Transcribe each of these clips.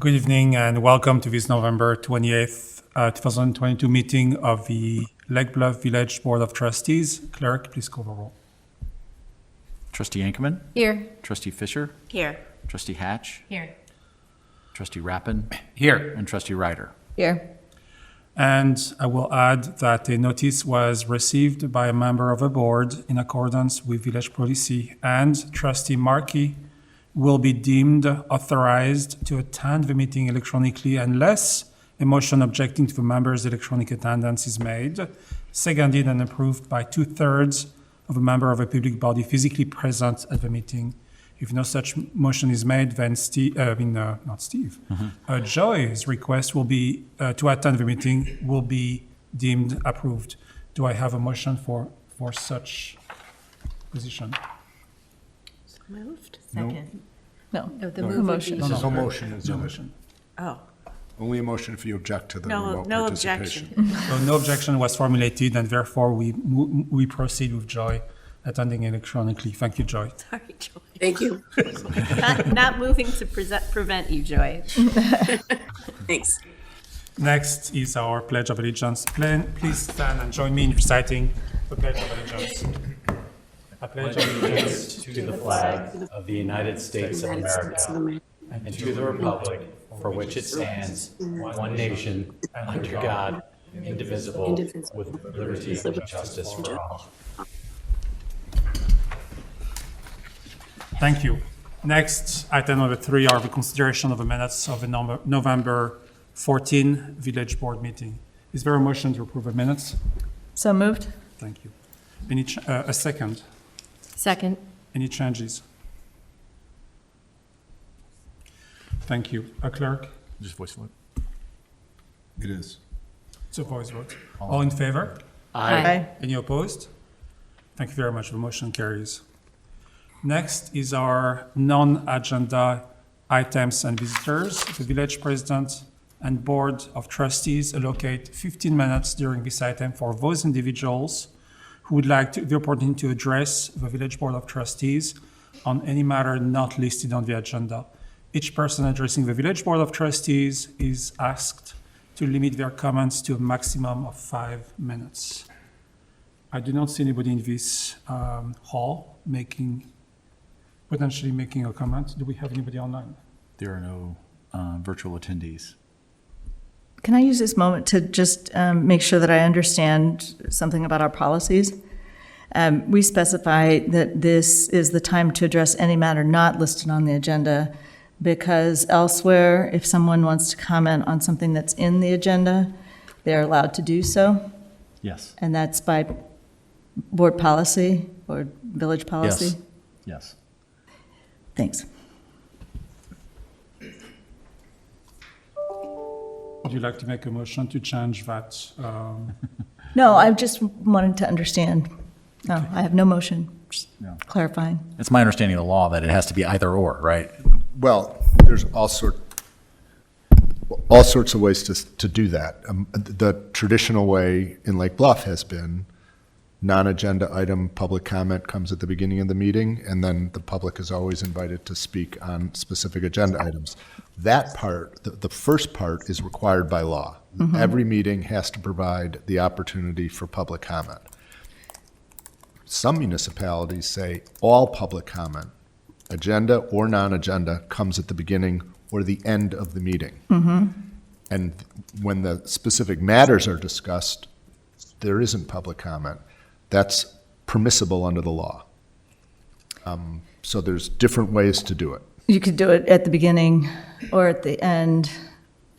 Good evening and welcome to this November 28th, 2022 meeting of the Lake Bluff Village Board of Trustees. Clerk, please call the roll. Trustee Yankoman? Here. Trustee Fisher? Here. Trustee Hatch? Here. Trustee Rappin? Here. And Trustee Ryder? Here. And I will add that a notice was received by a member of the board in accordance with village policy, and Trustee Markey will be deemed authorized to attend the meeting electronically unless a motion objecting to the member's electronic attendance is made, seconded and approved by 2/3 of a member of a public body physically present at the meeting. If no such motion is made, then Joy's request will be to attend the meeting will be deemed approved. Do I have a motion for such position? Moved. Second. No, The move motion. would be- No motion is No in it. motion. Oh, Only a motion if you object to the no, remote no participation. objection. So no objection was formulated, and therefore we proceed with Joy attending electronically. Thank you, Joy. Sorry, Joy. Thank you. Not moving to prevent you, Joy. Thanks. Next is our Pledge of Allegiance. Please stand and join me in reciting the Pledge of Allegiance. I pledge allegiance to the flag of the United States of America and to the republic for which it stands, one nation, under God, indivisible, with liberty and justice for all. Thank you. Next, item number 3 are the consideration of the minutes of the November 14 Village Board meeting. Is there a motion to approve the minutes? So moved? Thank you. A second? Second. Any changes? Thank you. A clerk? Just voice vote. It is. It's a voice vote. All in favor? Aye. Any opposed? Thank you very much. The motion carries. Next is our non-agenda items and visitors. The village president and board of trustees allocate 15 minutes during this item for those individuals who would like the opportunity to address the village board of trustees on any matter not listed on the agenda. Each person addressing the village board of trustees is asked to limit their comments to a maximum of 5 minutes. I do not see anybody in this hall potentially making a comment. Do we have anybody online? There are no virtual attendees. Can I use this moment to just make sure that I understand something about our policies? We specify that this is the time to address any matter not listed on the agenda, because elsewhere, if someone wants to comment on something that's in the agenda, they're allowed to do so, Yes. and that's by board policy or village policy? Yes. Yes. Thanks. Would you like to make a motion to change that? No, I just wanted to understand. No, I have no motion, just No. clarifying. It's my understanding of the law that it has to be either or, right? Well, there's all sorts of ways to do that. The traditional way in Lake Bluff has been non-agenda item, public comment comes at the beginning of the meeting, and then the public is always invited to speak on specific agenda items. That part, the first part, is required by law. Every meeting has to provide the opportunity for public comment. Some municipalities say all public comment, agenda or non-agenda, comes at the beginning or the end of the meeting. And when the specific matters are discussed, there isn't public comment. That's permissible under the law. So there's different ways to do it. You could do it at the beginning or at the end,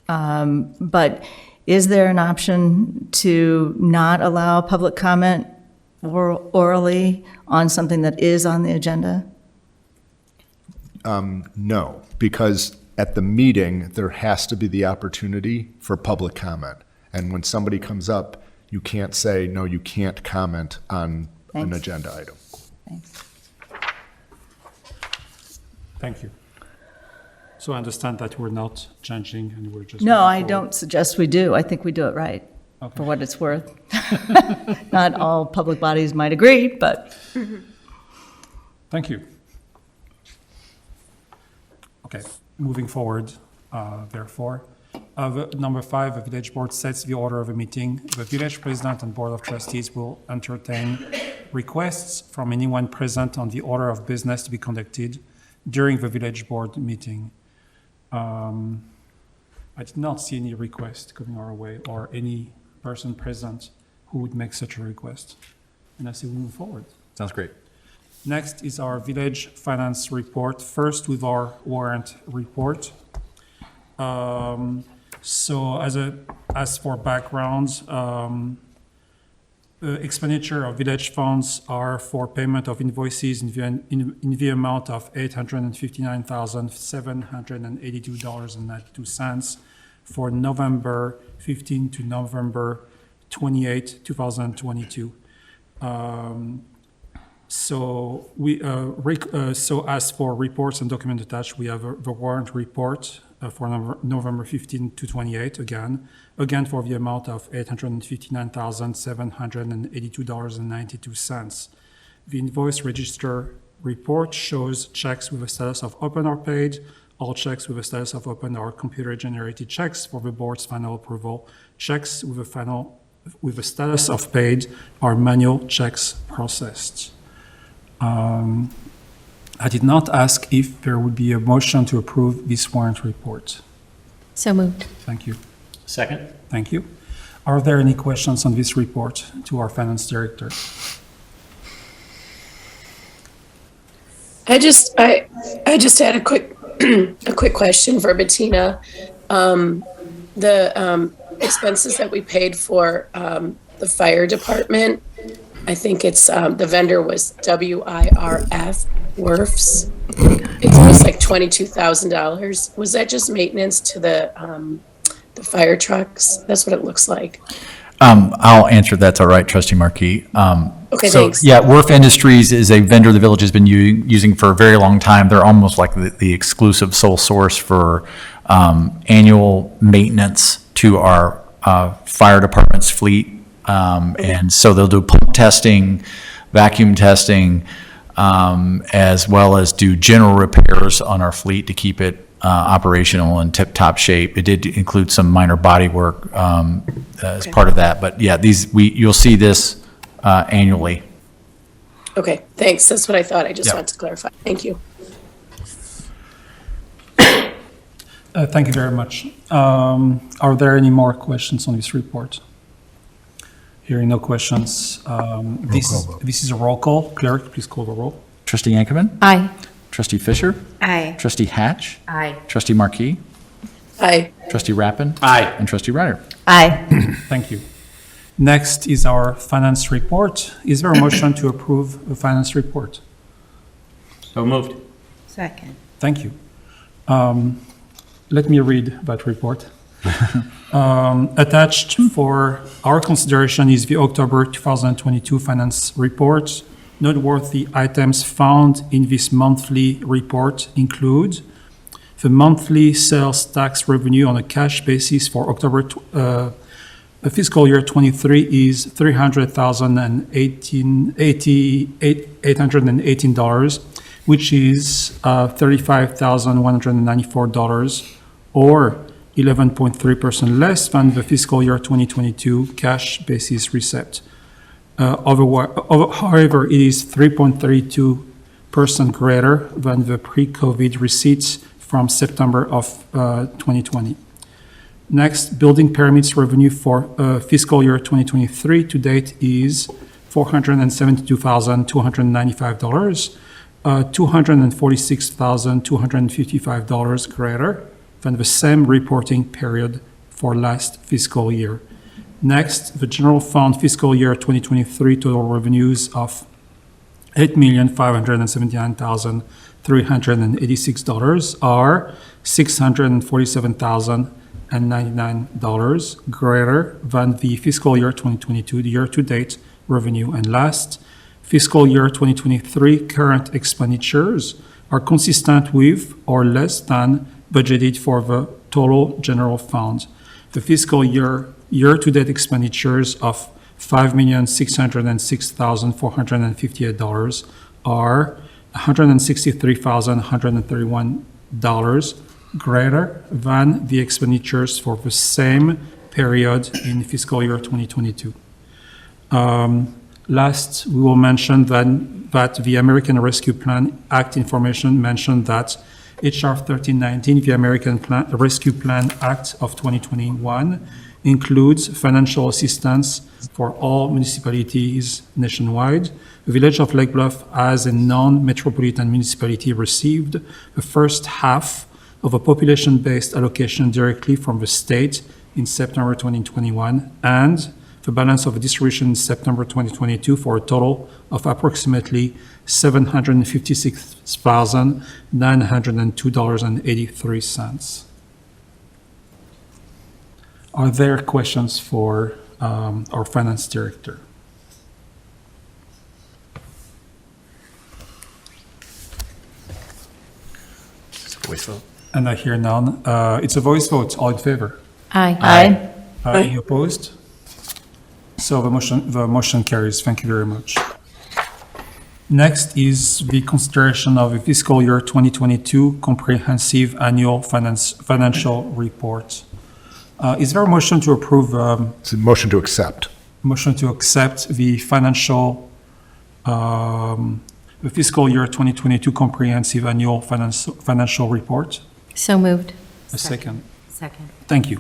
but is there an option to not allow public comment orally on something that is on the agenda? No, because at the meeting, there has to be the opportunity for public comment. And when somebody comes up, you can't say, no, you can't comment on an Thanks. agenda item. Thanks. Thank you. So I understand that we're not changing and we're just. No, moving I forward. don't suggest we do. I think we do it right, Okay. for what it's worth. Not all public bodies might agree, but Thank you. Okay, moving forward. therefore. Number 5, the village board sets the order of a meeting. The village president and board of trustees will entertain requests from anyone present on the order of business to be conducted during the village board meeting. I did not see any request coming our way or any person present who would make such a request. And I say we move forward. Sounds great. Next is our village finance report, first with our warrant report. So as for background, expenditure of village funds are for payment of invoices in the amount of $859,782.92 for November 15 to November 28, 2022. So as for reports and document attached, we have the warrant report for November 15 to 28 again for the amount of $859,782.92. The invoice register report shows checks with a status of open or paid. All checks with a status of open are computer-generated checks for the board's final approval. Checks with a status of paid are manual checks processed. I did not ask if there would be a motion to approve this warrant report. So moved. Thank you. Second? Thank you. Are there any questions on this report to our finance director? I just had a quick a quick question for Bettina. The expenses that we paid for the fire department, I think it's the vendor was WIRF WRFs. It was like $22,000. Was that just maintenance to the fire trucks? That's what it looks like. I'll answer. That's all right, Trustee Markey. Okay, So, thanks. yeah, WRF Industries is a vendor the village has been using for a very long time. They're almost like the exclusive sole source for annual maintenance to our fire department's fleet. And so they'll do pump testing, vacuum testing, as well as do general repairs on our fleet to keep it operational and tip-top shape. It did include some minor body work as part of that. But yeah, you'll see this annually. Okay, thanks. That's what I thought. I just wanted to clarify. Thank you. Thank you very much. Are there any more questions on this report? Hearing no questions, this is a roll call. Clerk, please call the roll. Trustee Yankovic? Aye. Trustee Fisher? Aye. Trustee Hatch? Aye. Trustee Markey? Aye. Trustee Rappin? Aye. And Trustee Ryder? Aye. Thank you. Next is our finance report. Is there a motion to approve the finance report? So moved. Second. Thank you. Let me read that report. Attached for our consideration is the October 2022 finance report. Noteworthy items found in this monthly report include the monthly sales tax revenue on a cash basis for October fiscal year 23 is $300,818, which is $35,194, or 11.3% less than the fiscal year 2022 cash basis receipt. However, it is 3.32% greater than the pre-COVID receipts from September of 2020. Next, building permits revenue for fiscal year 2023 to date is $472,295, $246,255 greater than the same reporting period for last fiscal year. Next, the general fund fiscal year 2023 total revenues of $8,579,386 are $647,099 greater than the fiscal year 2022 year-to-date revenue. And last, fiscal year 2023 current expenditures are consistent with or less than budgeted for the total general fund. The fiscal year-to-date expenditures of $5,606,458 are $163,131 greater than the expenditures for the same period in fiscal year 2022. Last, we will mention that the American Rescue Plan Act information mentioned that HR 1319, the American Rescue Plan Act of 2021, includes financial assistance for all municipalities nationwide. The Village of Lake Bluff, as a non-metropolitan municipality, received the first half of a population-based allocation directly from the state in September 2021, and the balance of the distribution in September 2022 for a total of approximately $756,902.83. Are there questions for our finance director? Voice vote. And I hear none. It's a voice vote. All in favor? Aye. Any opposed? So the motion carries. Thank you very much. Next is the consideration of a fiscal year 2022 comprehensive annual financial report. Is there a motion to approve, It's a motion to accept. motion to accept the the fiscal year 2022 comprehensive annual financial report? So moved. A second. Second. Thank you.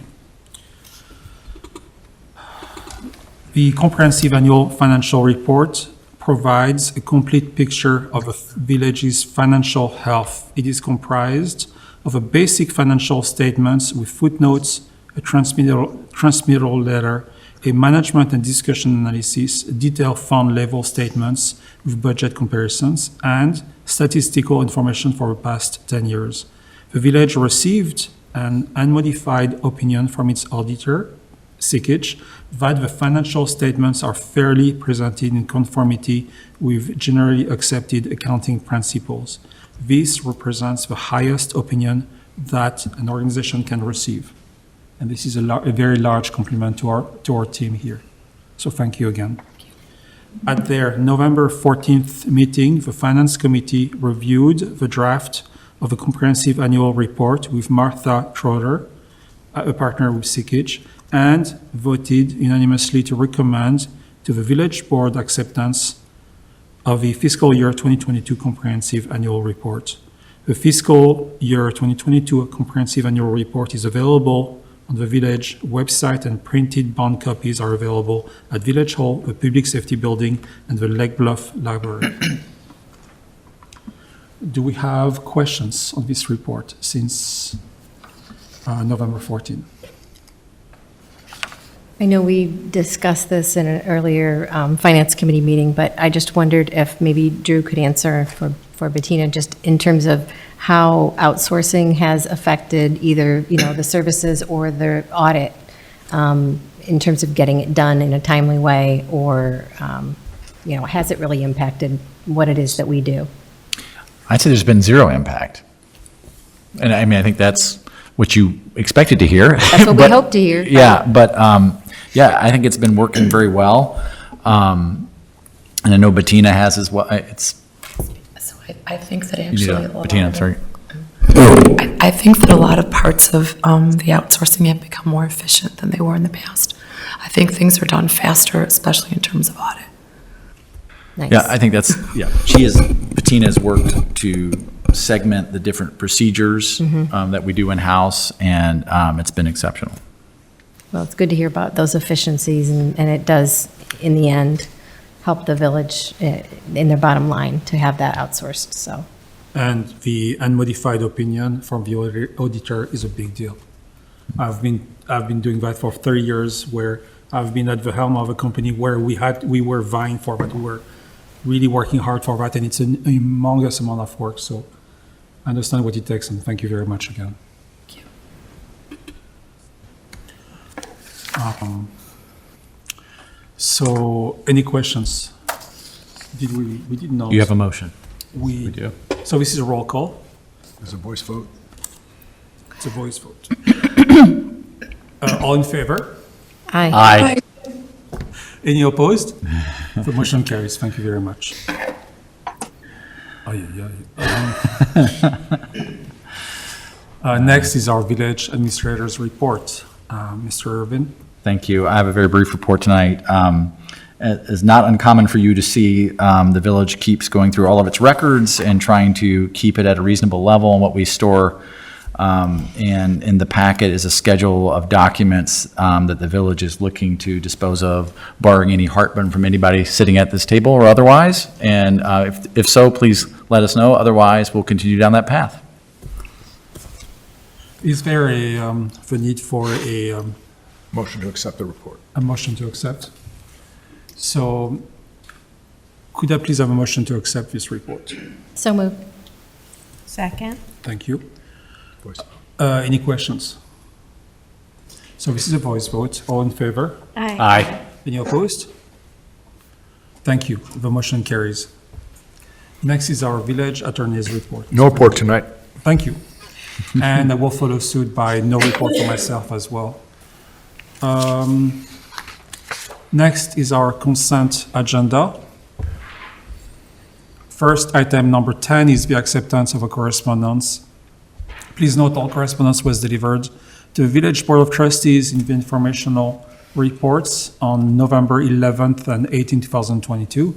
The comprehensive annual financial report provides a complete picture of a village's financial health. It is comprised of a basic financial statements with footnotes, a transmittal letter, a management and discussion analysis, detailed fund level statements with budget comparisons, and statistical information for the past 10 years. The village received an unmodified opinion from its auditor, Sikich, that the financial statements are fairly presented in conformity with generally accepted accounting principles. This represents the highest opinion that an organization can receive. And this is a very large compliment to our team here. So thank you again. At their November 14th meeting, the Finance Committee reviewed the draft of a comprehensive annual report with Martha Trotter, a partner with Sikich, and voted unanimously to recommend to the Village Board acceptance of the fiscal year 2022 comprehensive annual report. The fiscal year 2022 comprehensive annual report is available on the Village website, and printed bound copies are available at Village Hall, the Public Safety Building, and the Lake Bluff Library. Do we have questions on this report since November 14? I know we discussed this in an earlier Finance Committee meeting, but I just wondered if maybe Drew could answer for Bettina, just in terms of how outsourcing has affected either, the services or the audit, in terms of getting it done in a timely way, or, has it really impacted what it is that we do? I'd say there's been zero impact. And I mean, I think that's what you expected to hear. That's what we hope to hear. Yeah, but I think it's been working very well. And I know Bettina has as well. So I think that You need actually a- Bettina, I'm sorry. I think that a lot of parts of the outsourcing have become more efficient than they were in the past. I think things are done faster, especially in terms of audit. Nice. Yeah, I think that's, Bettina has worked to segment the different procedures that we do in-house, and it's been exceptional. Well, it's good to hear about those efficiencies, and it does, in the end, help the village in their bottom line to have that outsourced, so. And the unmodified opinion from the auditor is a big deal. I've been doing that for 30 years, where I've been at the helm of a company where we were vying for that. We were really working hard for that, and it's an humongous amount of work. So I understand what it takes, and thank you very much again. Thank you. So any questions? We did not. You have a motion. We do. So this is a roll call. There's a voice vote. It's a voice vote. All in favor? Aye. Aye. Any opposed? The motion carries. Thank you very much. Next is our village administrator's report. Mr. Irvin? Thank you. I have a very brief report tonight. It's not uncommon for you to see the village keeps going through all of its records and trying to keep it at a reasonable level. And what we store and in the packet is a schedule of documents that the village is looking to dispose of, barring any heartburn from anybody sitting at this table or otherwise. And if so, please let us know. Otherwise, we'll continue down that path. Is there the need for a Motion to accept the report. motion to accept? So could I please have a motion to accept this report? So moved. Second. Thank you. Voice. Any questions? So this is a voice vote. All in favor? Aye. Any opposed? Thank you. The motion carries. Next is our village attorney's report. No report tonight. Thank you. And I will follow suit by no report for myself as well. Next is our consent agenda. First, item number 10 is the acceptance of a correspondence. Please note all correspondence was delivered to the Village Board of Trustees in the informational reports on November 11th and 18th, 2022.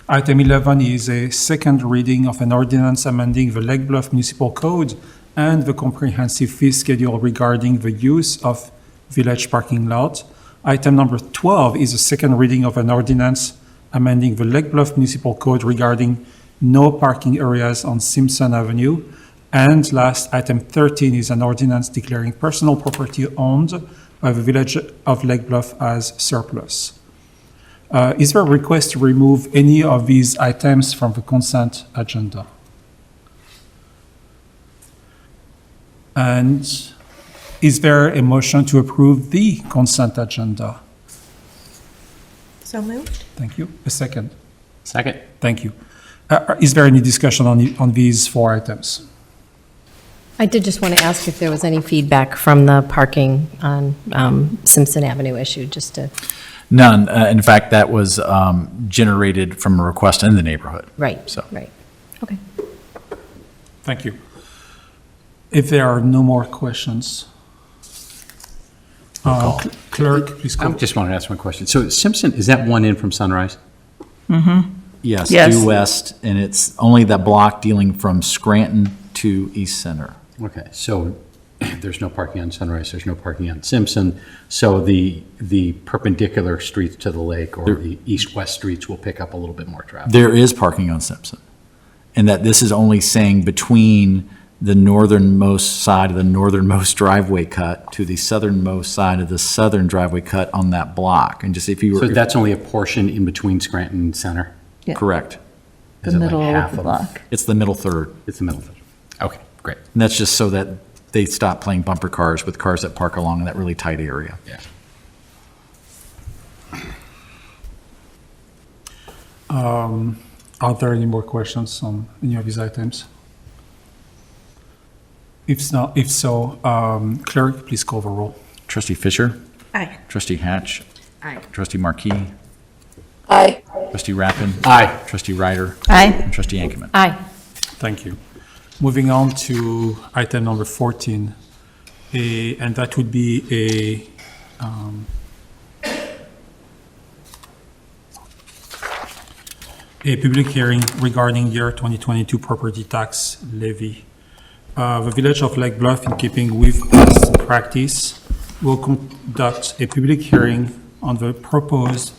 Item 11 is a second reading of an ordinance amending the Lake Bluff Municipal Code and the comprehensive fee schedule regarding the use of village parking lot. Item number 12 is a second reading of an ordinance amending the Lake Bluff Municipal Code regarding no parking areas on Simpson Avenue. And last, item 13 is an ordinance declaring personal property owned by the Village of Lake Bluff as surplus. Is there a request to remove any of these items from the consent agenda? And is there a motion to approve the consent agenda? So moved. Thank you. A second. Second. Thank you. Is there any discussion on these four items? I did just want to ask if there was any feedback from the parking on Simpson Avenue issue, just to, None. In fact, that was generated from a request in the neighborhood. right, So- right. Okay. Thank you. If there are no more questions, clerk, please I call. just wanted to ask one question. So Simpson, is that one in from Sunrise? Yes, Yes. due west, and it's only that block dealing from Scranton to East Center. Okay, so there's no parking on Sunrise, there's no parking on Simpson. So the perpendicular streets to the lake or the east-west streets will pick up a little bit more traffic. There is parking on Simpson, and that this is only saying between the northernmost side of the northernmost driveway cut to the southernmost side of the southern driveway cut on that block. And just if you So were, that's only a portion in between Scranton and Center? Yeah. correct. The Is it like middle half of the of- block. It's the middle third. It's the middle. Okay, great. And that's just so that they stop playing bumper cars with cars that park along in that really tight area. Yeah. Are there any more questions on any of these items? If so, clerk, please call the roll. Trustee Fisher? Aye. Trustee Hatch? Aye. Trustee Markey? Aye. Trustee Rappin? Aye. Trustee Ryder? Aye. And Trustee Yankoman? Aye. Thank you. Moving on to item number 14, and that would be a public hearing regarding year 2022 property tax levy. The Village of Lake Bluff, in keeping with past practice, will conduct a public hearing on the proposed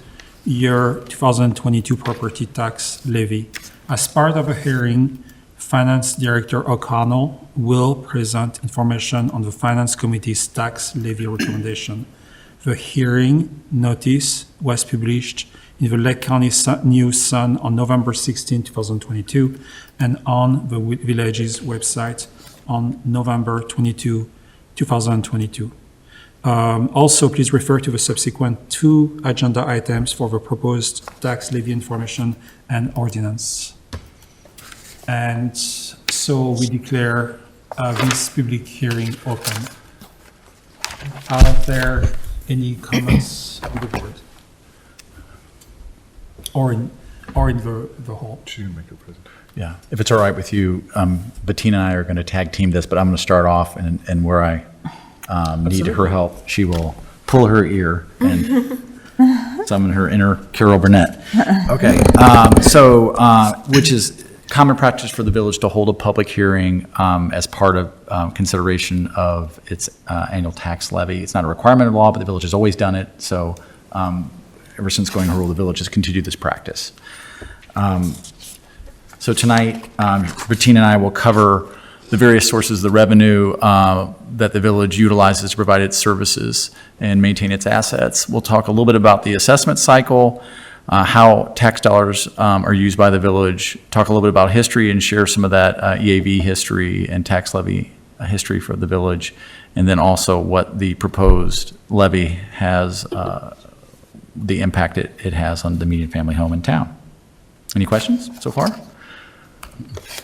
year 2022 property tax levy. As part of a hearing, Finance Director O'Connell will present information on the Finance Committee's tax levy recommendation. The hearing notice was published in the Lake County News Sun on November 16, 2022, and on the village's website on November 22, 2022. Also, please refer to the subsequent two agenda items for the proposed tax levy information and ordinance. And so we declare this public hearing open. Are there any comments from the board? Or in the hall? She didn't make her present. Yeah, if it's all right with you, Bettina and I are going to tag team this, but I'm going to start off, and where I need her help, she will pull her ear and summon her inner Carol Burnett. Okay, which is common practice for the village to hold a public hearing as part of consideration of its annual tax levy. It's not a requirement of law, but the village has always done it, so ever since going to rule, the village has continued this practice. So tonight, Bettina and I will cover the various sources of the revenue that the village utilizes to provide its services and maintain its assets. We'll talk a little bit about the assessment cycle, how tax dollars are used by the village, talk a little bit about history and share some of that EAV history and tax levy history for the village, and then also what the proposed levy has, the impact it has on the median family home in town. Any questions so far?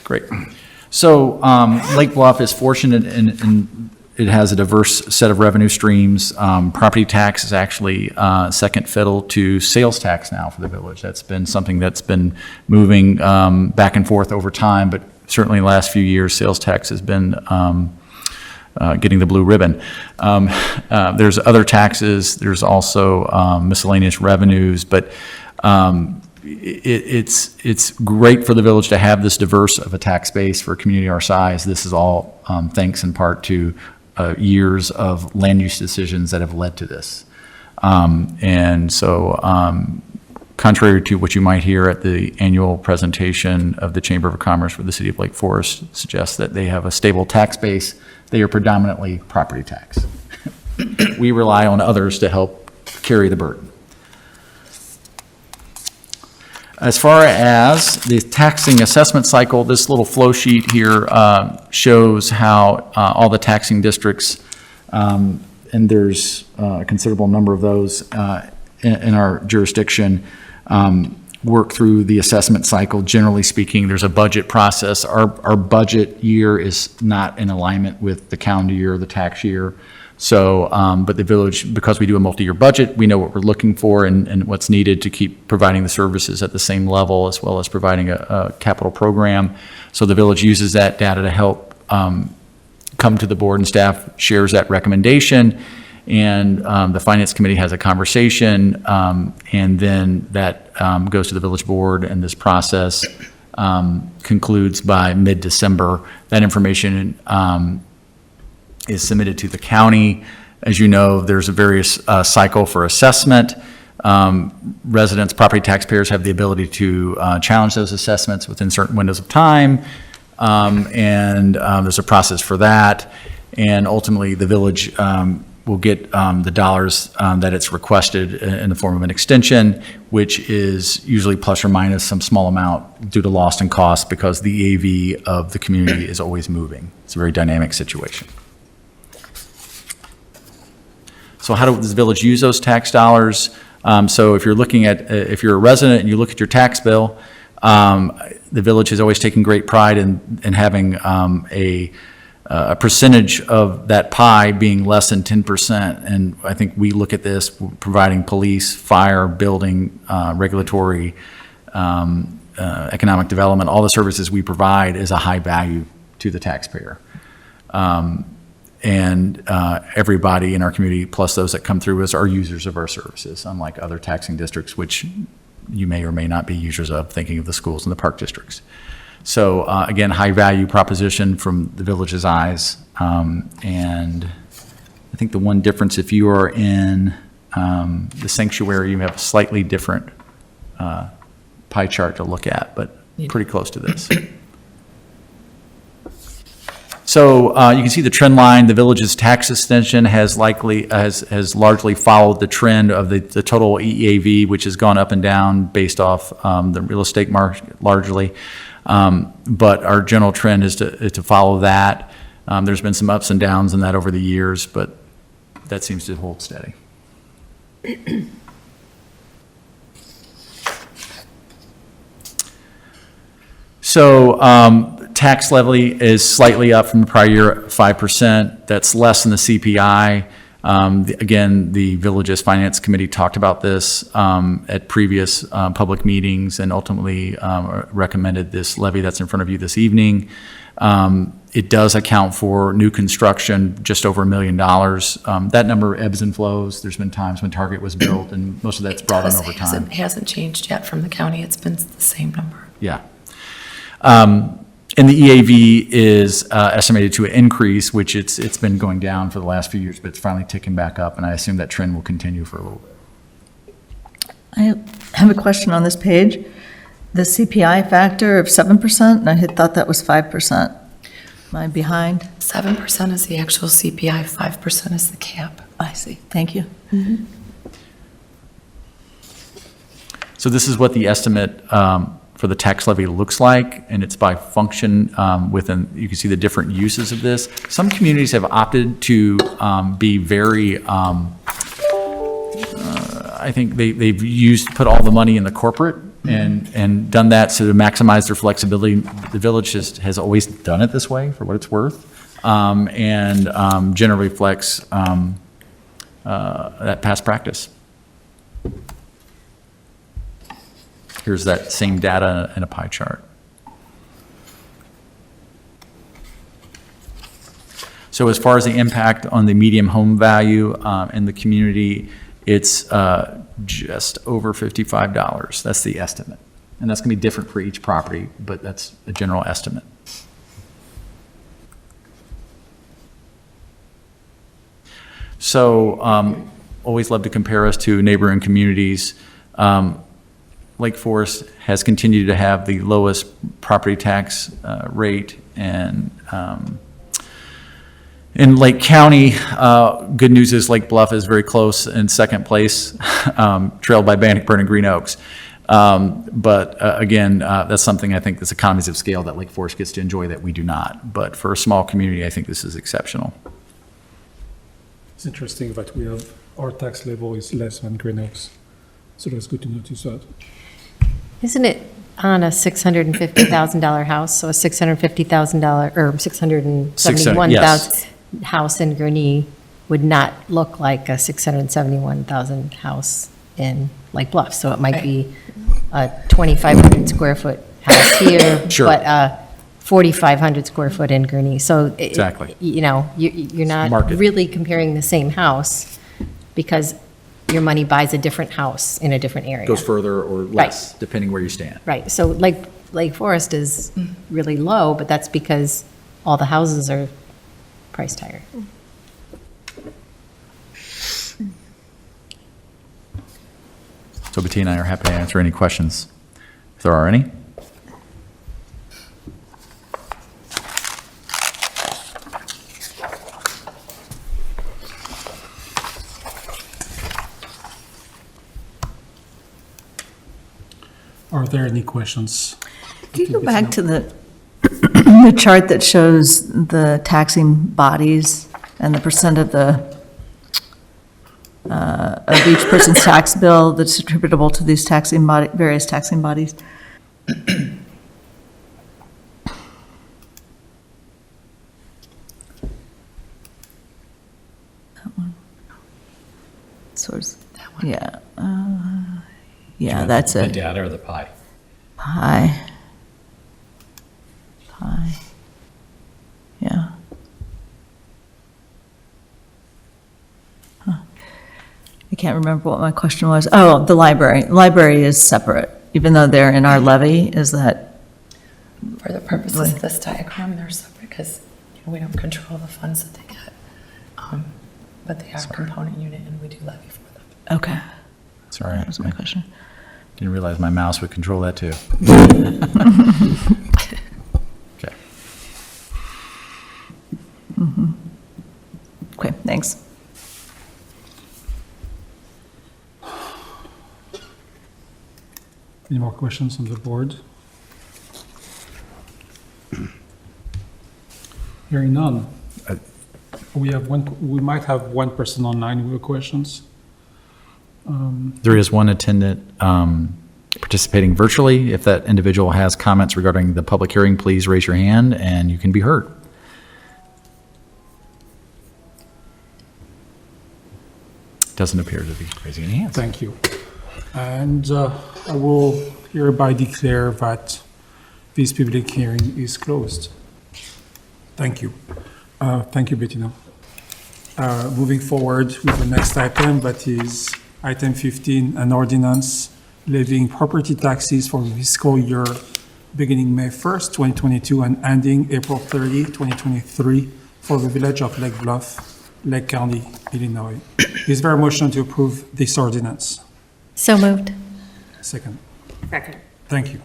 Great. So Lake Bluff is fortunate in it has a diverse set of revenue streams. Property tax is actually second fiddle to sales tax now for the village. That's been something that's been moving back and forth over time, but certainly in the last few years, sales tax has been getting the blue ribbon. There's other taxes. There's also miscellaneous revenues, but it's great for the village to have this diverse of a tax base for a community our size. This is all thanks in part to years of land use decisions that have led to this. And so contrary to what you might hear at the annual presentation of the Chamber of Commerce for the City of Lake Forest suggests that they have a stable tax base. They are predominantly property tax. We rely on others to help carry the burden. As far as the taxing assessment cycle, this little flow sheet here shows how all the taxing districts, and there's a considerable number of those in our jurisdiction, work through the assessment cycle. Generally speaking, there's a budget process. Our budget year is not in alignment with the calendar year or the tax year. So, but the village, because we do a multi-year budget, we know what we're looking for and what's needed to keep providing the services at the same level, as well as providing a capital program. So the village uses that data to help come to the board, and staff shares that recommendation. And the Finance Committee has a conversation, and then that goes to the village board, and this process concludes by mid-December. That information is submitted to the county. As you know, there's a various cycle for assessment. Residents, property taxpayers have the ability to challenge those assessments within certain windows of time, and there's a process for that. And ultimately, the village will get the dollars that it's requested in the form of an extension, which is usually plus or minus some small amount due to loss and cost, because the EAV of the community is always moving. It's a very dynamic situation. So how does the village use those tax dollars? So if you're looking at, if you're a resident and you look at your tax bill, the village has always taken great pride in having a percentage of that pie being less than 10%. And I think we look at this providing police, fire, building, regulatory, economic development, all the services we provide is a high value to the taxpayer. And everybody in our community, plus those that come through us, are users of our services, unlike other taxing districts, which you may or may not be users of, thinking of the schools and the park districts. So again, high value proposition from the village's eyes. And I think the one difference, if you are in the sanctuary, you have a slightly different pie chart to look at, but pretty close to this. So you can see the trend line. The village's tax extension has largely followed the trend of the total EAV, which has gone up and down based off the real estate market largely. But our general trend is to follow that. There's been some ups and downs in that over the years, but that seems to hold steady. So tax levy is slightly up from the prior year, 5%. That's less than the CPI. Again, the Village's Finance Committee talked about this at previous public meetings and ultimately recommended this levy that's in front of you this evening. It does account for new construction, just over $1 million. That number ebbs and flows. There's been times when Target was built, and most of that's brought in over time. It hasn't changed yet from the county. It's been the same number. Yeah. And the EAV is estimated to increase, which it's been going down for the last few years, but it's finally ticking back up, and I assume that trend will continue for a little bit. I have a question on this page. The CPI factor of 7%, and I had thought that was 5%. Am I behind? 7% is the actual CPI, 5% is the cap. I see. Thank you. So this is what the estimate for the tax levy looks like, and it's by function within, you can see the different uses of this. Some communities have opted to be very, I think they've put all the money in the corporate and done that so to maximize their flexibility. The village has always done it this way, for what it's worth, and generally reflects that past practice. Here's that same data in a pie chart. So as far as the impact on the median home value in the community, it's just over $55. That's the estimate. And that's going to be different for each property, but that's a general estimate. So always love to compare us to neighboring communities. Lake Forest has continued to have the lowest property tax rate, and in Lake County, good news is Lake Bluff is very close in second place, trailed by Bannockburn and Green Oaks. But again, that's something I think that's economies of scale that Lake Forest gets to enjoy that we do not. But for a small community, I think this is exceptional. It's interesting that we have, our tax level is less than Green Oaks. So that's good to notice that. Isn't it on a $650,000 house? So a $650,000 or $671,000 house in Gurnee would not look like a $671,000 house in Lake Bluff. So it might be a 2,500 square foot house here, Sure. but a 4,500 square foot in Gurnee. So Exactly. You're not Market. really comparing the same house because your money buys a different house in a different area. Goes further or less, depending where you stand. Right, so Lake Forest is really low, but that's because all the houses are priced higher. So Bettina and I are happy to answer any questions, if there are any. Are there any questions? Can you go back to the chart that shows the taxing bodies and the percent of each person's tax bill that's attributable to these various taxing bodies? That one. Source. That one. Yeah. Yeah, that's The it. data or the pie? Pie. Yeah. Huh. I can't remember what my question was. Oh, the library. Library is separate, even though they're in our levy. Is that? For the purposes of this diagram, they're separate because we don't control the funds that they get. But they are a component unit and we do levy for them. Okay. Sorry, That was my question. didn't realize my mouse would control that too. Okay. Okay, thanks. Any more questions on the board? Hearing none. We might have one person online with questions. There is one attendant participating virtually. If that individual has comments regarding the public hearing, please raise your hand and you can be heard. Doesn't appear to be raising any hands. Thank you. And I will hereby declare that this public hearing is closed. Thank you. Thank you, Bettina. Moving forward with the next item, that is item 15, an ordinance levying property taxes for the fiscal year beginning May 1st, 2022 and ending April 30, 2023 for the village of Lake Bluff, Lake County, Illinois. Is there a motion to approve this ordinance? So moved. Second. Second. Thank you.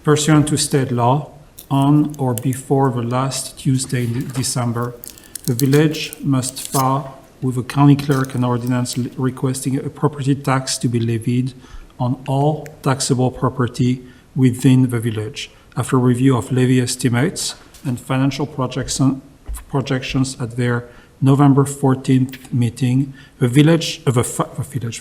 Pursuant to state law, on or before the last Tuesday in December, the village must file with the county clerk an ordinance requesting a property tax to be levied on all taxable property within the village. After review of levy estimates and financial projections at their November 14th meeting, the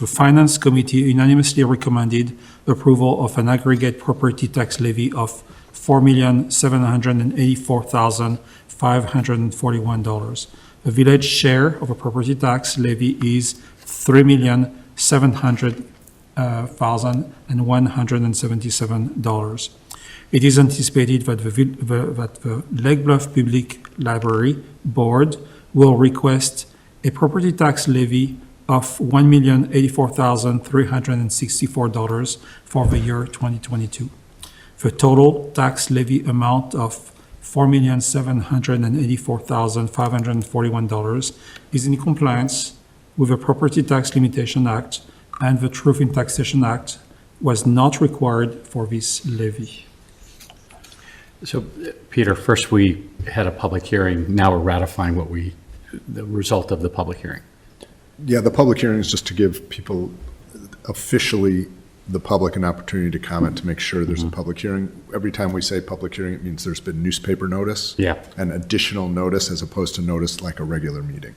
Finance Committee unanimously recommended approval of an aggregate property tax levy of $4,784,541. The village share of a property tax levy is $3,700,177. It is anticipated that the Lake Bluff Public Library Board will request a property tax levy of $1,084,364 for the year 2022. The total tax levy amount of $4,784,541 is in compliance with the Property Tax Limitation Act, and the Truth in Taxation Act was not required for this levy. So, Peter, first we had a public hearing, now we're ratifying the result of the public hearing. Yeah, the public hearing is just to give people officially, the public, an opportunity to comment, to make sure there's a public hearing. Every time we say public hearing, it means there's been newspaper notice. Yeah. And additional notice as opposed to notice like a regular meeting.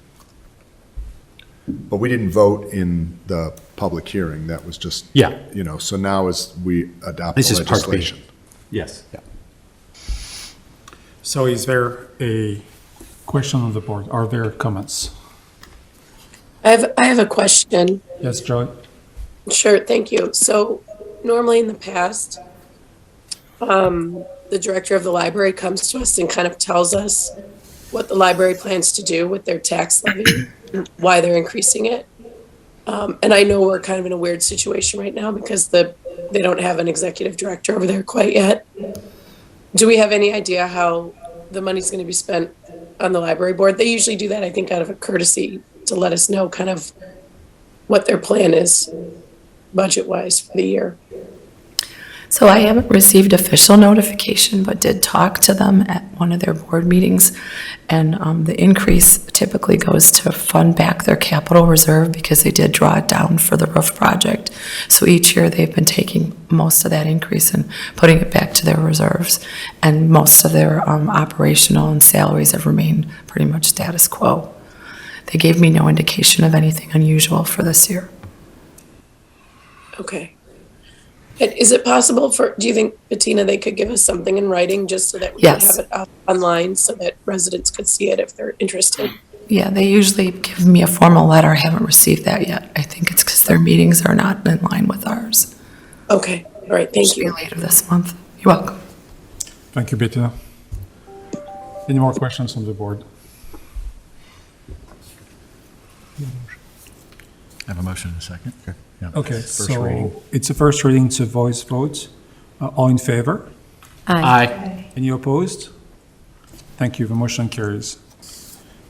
But we didn't vote in the public hearing. That was just, Yeah. so now as we adopt the This is part B. legislation. Yes. Yeah. So is there a question on the board? Are there comments? I have a question. Yes, Joy? Sure, thank you. So normally in the past, the director of the library comes to us and kind of tells us what the library plans to do with their tax levy, why they're increasing it. And I know we're kind of in a weird situation right now because they don't have an executive director over there quite yet. Do we have any idea how the money's going to be spent on the library board? They usually do that, I think, out of a courtesy to let us know kind of what their plan is budget-wise for the year. So I haven't received official notification, but did talk to them at one of their board meetings. And the increase typically goes to fund back their capital reserve because they did draw it down for the roof project. So each year they've been taking most of that increase and putting it back to their reserves. And most of their operational and salaries have remained pretty much status quo. They gave me no indication of anything unusual for this year. Okay. And is it possible do you think, Bettina, they could give us something in writing just so that we could Yes. have it up online so that residents could see it if they're interested? Yeah, they usually give me a formal letter. I haven't received that yet. I think it's because their meetings are not in line with ours. Okay, all right, thank Should be you. later this month. You're welcome. Thank you, Bettina. Any more questions on the board? I have a motion in a second. Yeah. Okay, First reading. so it's a first reading, it's a voice vote. All in favor? Aye. Any opposed? Thank you, the motion carries.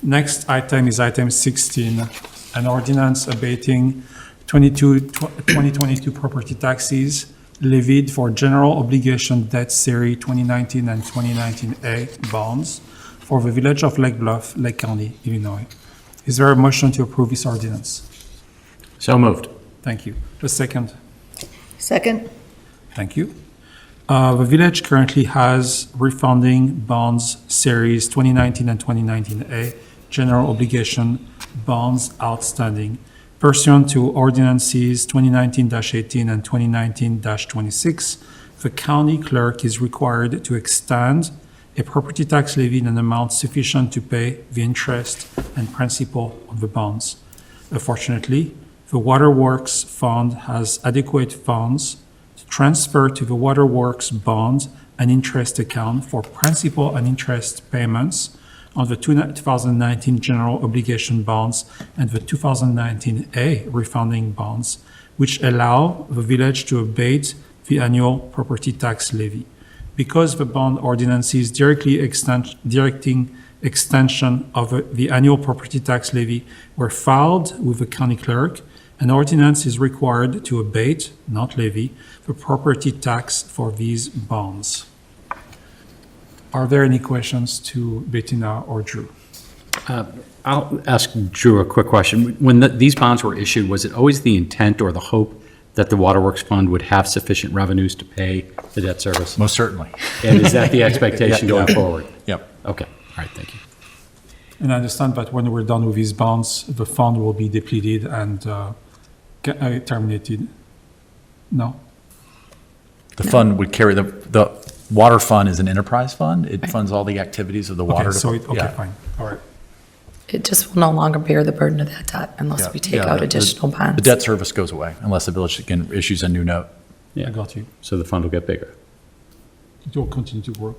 Next item is item 16, an ordinance abating 2022 property taxes levied for general obligation debt series 2019 and 2019A bonds for the village of Lake Bluff, Lake County, Illinois. Is there a motion to approve this ordinance? So moved. Thank you. A second. Second? Thank you. The village currently has refunding bonds series 2019 and 2019A general obligation bonds outstanding. Pursuant to ordinances 2019-18 and 2019-26, the county clerk is required to extend a property tax levy in an amount sufficient to pay the interest and principal of the bonds. Unfortunately, the Waterworks Fund has adequate funds to transfer to the Waterworks bond and interest account for principal and interest payments on the 2019 general obligation bonds and the 2019A refunding bonds, which allow the village to abate the annual property tax levy. Because the bond ordinances directing extension of the annual property tax levy were filed with the county clerk, an ordinance is required to abate, not levy, the property tax for these bonds. Are there any questions to Bettina or Drew? I'll ask Drew a quick question. When these bonds were issued, was it always the intent or the hope that the Waterworks Fund would have sufficient revenues to pay the debt service? Most certainly. And is that the expectation going forward? Yep. Okay, all right, thank you. And I understand that when we're done with these bonds, the fund will be depleted and terminated. No? The fund would carry, the water fund is an enterprise fund. It funds all the activities of the water. Okay, Yeah. fine, all right. It just will no longer bear the burden of that debt unless Yeah. we take Yeah, out the- additional bonds. The debt service goes away unless the village again issues a new note. I got you. So the fund will get bigger. It will continue to grow.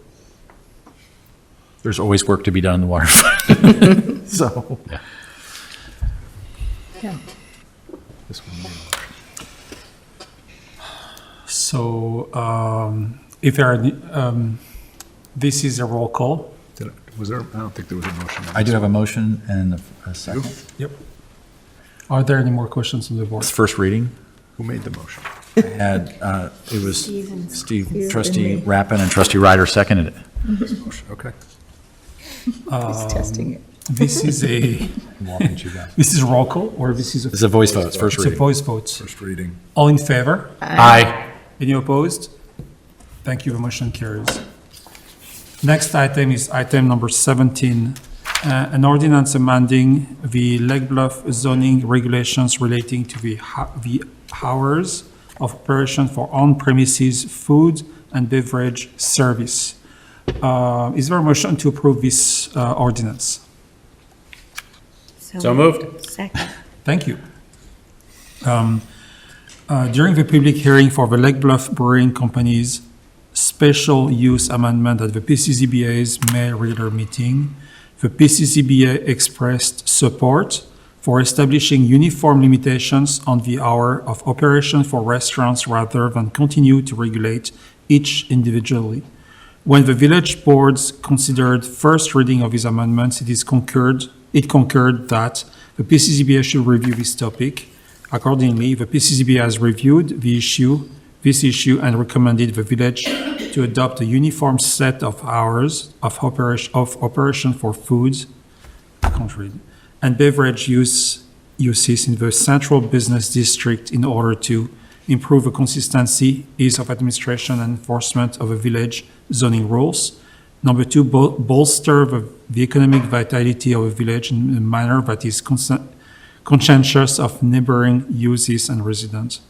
There's always work to be done in the water fund. So. Yeah. This one, So, if there are, this is a roll call. Was there, I don't think there was a motion. on I do this have a one. motion and a second. Yep. Are there any more questions on the board? It's first reading. Who made the motion? I had, it was Steve, trustee Rappin and trustee Ryder seconded it. Okay. He's testing it. This is a, Walking you guys. this is roll call, or this is a? It's a voice vote, it's first It's a reading. voice vote. First reading. All in favor? Aye. Any opposed? Thank you, the motion carries. Next item is item number 17, an ordinance amending the Lake Bluff zoning regulations relating to the hours of operation for on-premises food and beverage service. Is there a motion to approve this ordinance? So moved. Second. Thank you. During the public hearing for the Lake Bluff Brewing Company's special use amendment at the PCZBA's May regular meeting, the PCZBA expressed support for establishing uniform limitations on the hour of operation for restaurants rather than continue to regulate each individually. When the village boards considered first reading of these amendments, it concurred that the PCZBA should review this topic. Accordingly, the PCZBA has reviewed this issue and recommended the village to adopt a uniform set of hours of operation for foods, and beverage uses in the central business district in order to improve the consistency, ease of administration, and enforcement of the village zoning rules. Number two, bolster the economic vitality of a village in a manner that is conscientious of neighboring uses and residents.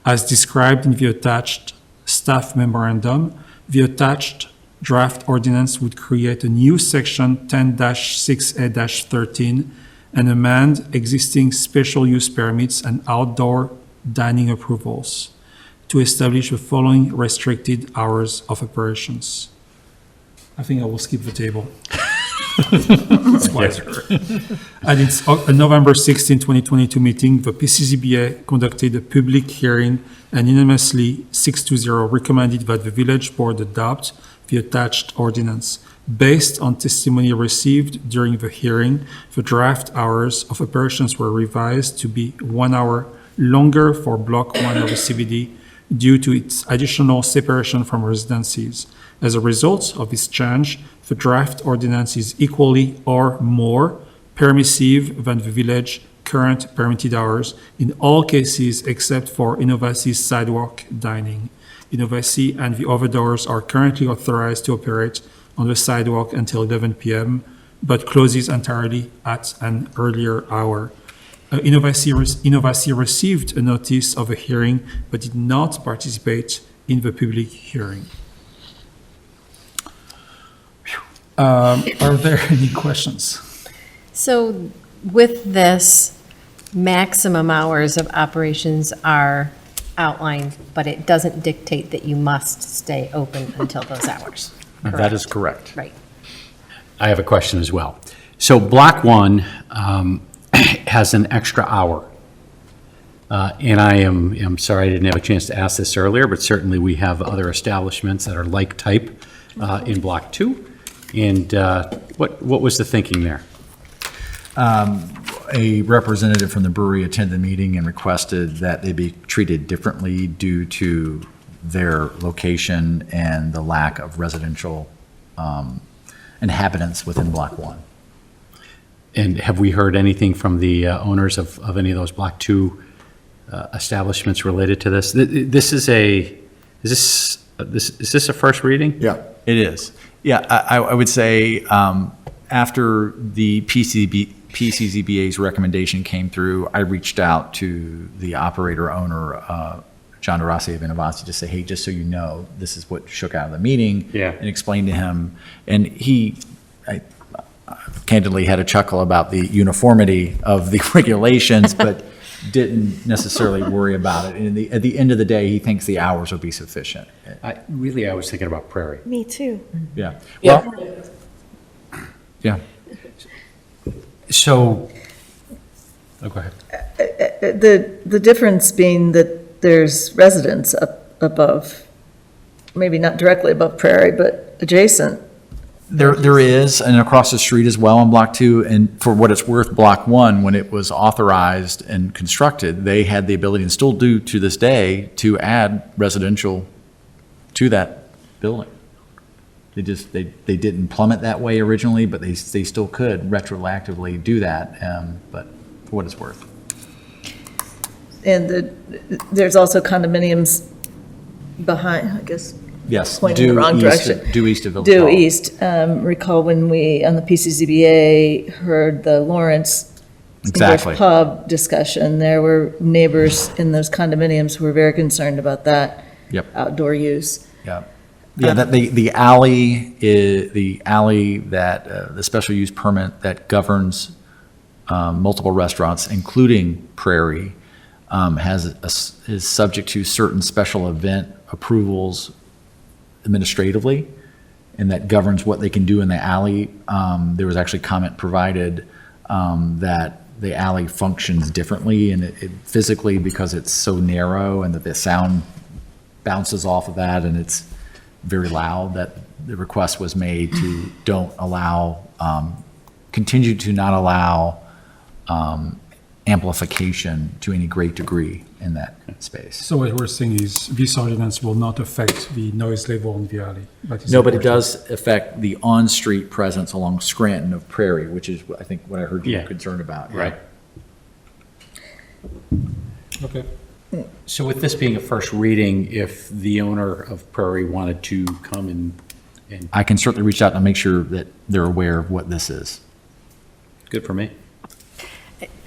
As described in the attached staff memorandum, the attached draft ordinance would create a new section 10-6A-13 and amend existing special use permits and outdoor dining approvals to establish the following restricted hours of operations. I think I will skip the table. It's wiser. At its November 16, 2022 meeting, the PCZBA conducted a public hearing and unanimously 6-0 recommended that the village board adopt the attached ordinance. Based on testimony received during the hearing, the draft hours of operations were revised to be 1 hour longer for Block 1 of the CBD due to its additional separation from residencies. As a result of this change, the draft ordinance is equally or more permissive than the village current permitted hours in all cases except for Innovacy's sidewalk dining. Innovacy and the other doors are currently authorized to operate on the sidewalk until 11 p.m., but closes entirely at an earlier hour. Innovacy received a notice of a hearing but did not participate in the public hearing. Are there any questions? So with this, maximum hours of operations are outlined, but it doesn't dictate that you must stay open until those hours. That is correct. Right. I have a question as well. So Block 1 has an extra hour. And I'm sorry I didn't have a chance to ask this earlier, but certainly we have other establishments that are like type in Block 2. And what was the thinking there? A representative from the brewery attended the meeting and requested that they be treated differently due to their location and the lack of residential inhabitants within Block 1. And have we heard anything from the owners of any of those Block 2 establishments related to this? Is this a first reading? Yeah. It is. Yeah, I would say after the PCZBA's recommendation came through, I reached out to the operator owner, John DeRossi of Innovasi, to say, hey, just so you know, this is what shook out of the meeting. Yeah. And explained to him. And I candidly had a chuckle about the uniformity of the regulations, but didn't necessarily worry about it. And at the end of the day, he thinks the hours will be sufficient. I was thinking about Prairie. Me too. Yeah. Yeah. Well, yeah. So, go ahead. The difference being that there's residents up above, maybe not directly above Prairie, but adjacent. There is, and across the street as well on Block 2, and for what it's worth, Block 1, when it was authorized and constructed, they had the ability, and still do to this day, to add residential to that building. They didn't plumb it that way originally, but they still could retroactively do that, but for what it's worth. And there's also condominiums behind, I guess, Yes. pointing in the wrong direction. Due east of Village Due Hall. east. Recall when we, on the PCZBA, heard the Lawrence English Exactly. pub discussion, there were neighbors in those condominiums who were very concerned about that Yep. outdoor use. Yeah, yeah. That the alley is the alley that the special use permit that governs multiple restaurants, including Prairie, is subject to certain special event approvals administratively, and that governs what they can do in the alley. There was actually comment provided that the alley functions differently, and it physically, because it's so narrow and that the sound bounces off of that and it's very loud, that the request was made to continue to not allow amplification to any great degree in that space. So what we're saying is this ordinance will not affect the noise level in the alley. That is No, but it important. does affect the on-street presence along Scranton of Prairie, which is, I think, what I heard you were Yeah. concerned about. yeah. Right. Okay. So with this being a first reading, if the owner of Prairie wanted to come and I can certainly reach out and make sure that they're aware of what this is. good for me.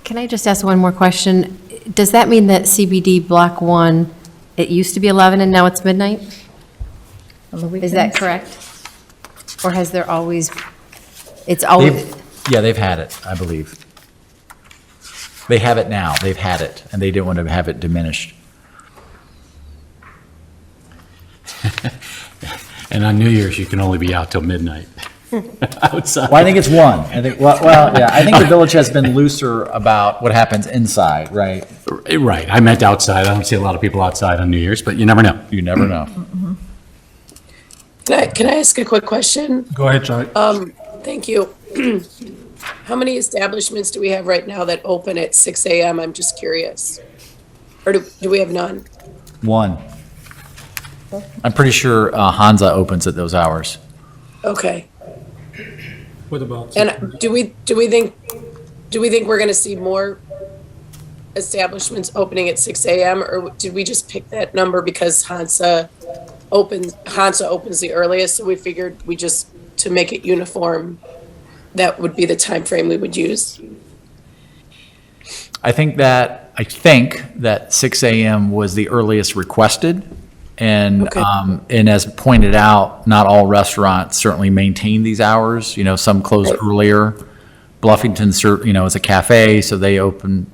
Can I just ask one more question? Does that mean that CBD Block 1, it used to be 11 and now it's midnight? On the Is that weekends. correct? Or has there always, it's always, They've had it, I believe. They have it now. They've had it, and they didn't want to have it diminished. And on New Year's, you can only be out till midnight outside. Well, I think it's one. I think, yeah, I think the village has been looser about what happens inside, right? Right, I meant outside. I don't see a lot of people outside on New Year's, but you never know. You never know. Can I ask a quick question? Go ahead, Joy. Thank you. How many establishments do we have right now that open at 6 a.m.? I'm just curious. Or do we have none? One. I'm pretty sure Hansa opens at those hours. Okay. What about? And do we think we're going to see more establishments opening at 6 a.m. or did we just pick that number because Hansa opens the earliest, so we figured to make it uniform, that would be the time frame we would use? I think that 6 a.m. was the earliest requested. And, Okay. and as pointed out, not all restaurants certainly maintain these hours. Some close Right. earlier. Bluffington, is a cafe, so they open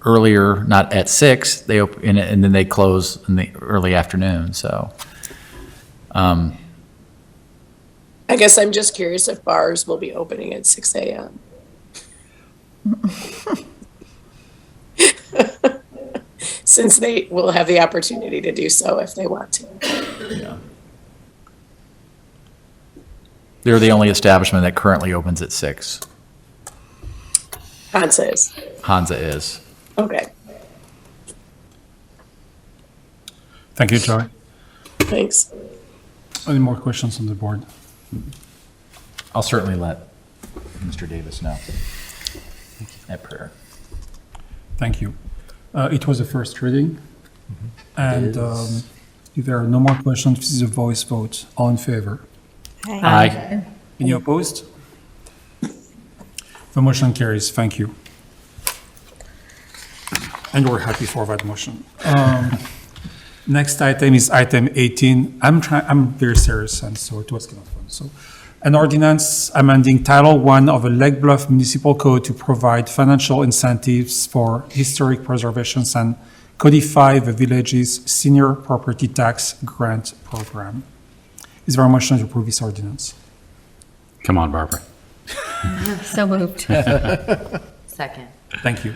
earlier, not at 6, they open, and then they close in the early afternoon, so. I guess I'm just curious if bars will be opening at 6 a.m. Since they will have the opportunity to do so if they want to. Yeah. They're the only establishment that currently opens at 6. Hansa is. Hansa is. Okay, Thank you, Joy. thanks. Any more questions on the board? I'll certainly let Mr. Davis know at prayer. Thank you. It was a first reading, and if there are no more questions, this is a voice vote. All in favor? Aye. Any opposed? The motion carries. Thank you. And we're happy for that motion. Next item is item 18. I'm very serious, and so it was kind of fun. So, an ordinance amending Title I of the Lake Bluff Municipal Code to provide financial incentives for historic preservations and codify the village's senior property tax grant program. Is there a motion to approve this ordinance? Come on, Barbara. So moved. Second. Thank you.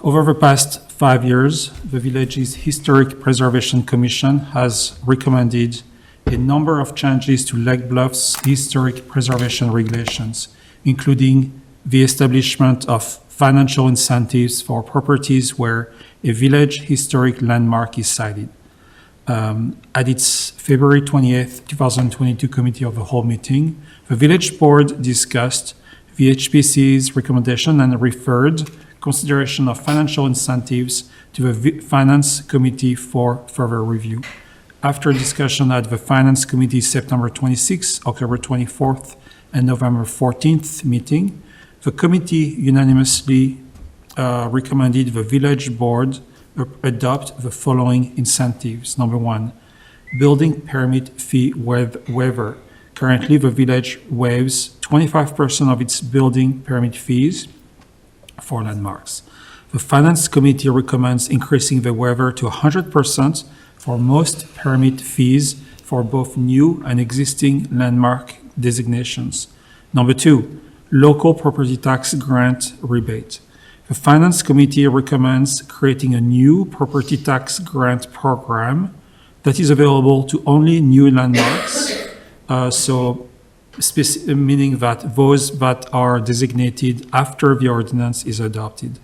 Over the past 5 years, the village's Historic Preservation Commission has recommended a number of changes to Lake Bluff's historic preservation regulations, including the establishment of financial incentives for properties where a village historic landmark is cited. At its February 28th, 2022 Committee of the Whole meeting, the Village Board discussed the HPC's recommendation and referred consideration of financial incentives to the Finance Committee for further review. After discussion at the Finance Committee September 26th, October 24th, and November 14th meeting, the committee unanimously recommended the Village Board adopt the following incentives. Number 1, building permit fee waiver. Currently, the village waives 25% of its building permit fees for landmarks. The Finance Committee recommends increasing the waiver to 100% for most permit fees for both new and existing landmark designations. Number 2, local property tax grant rebate. The Finance Committee recommends creating a new property tax grant program that is available to only new landmarks, meaning that those that are designated after the ordinance is adopted.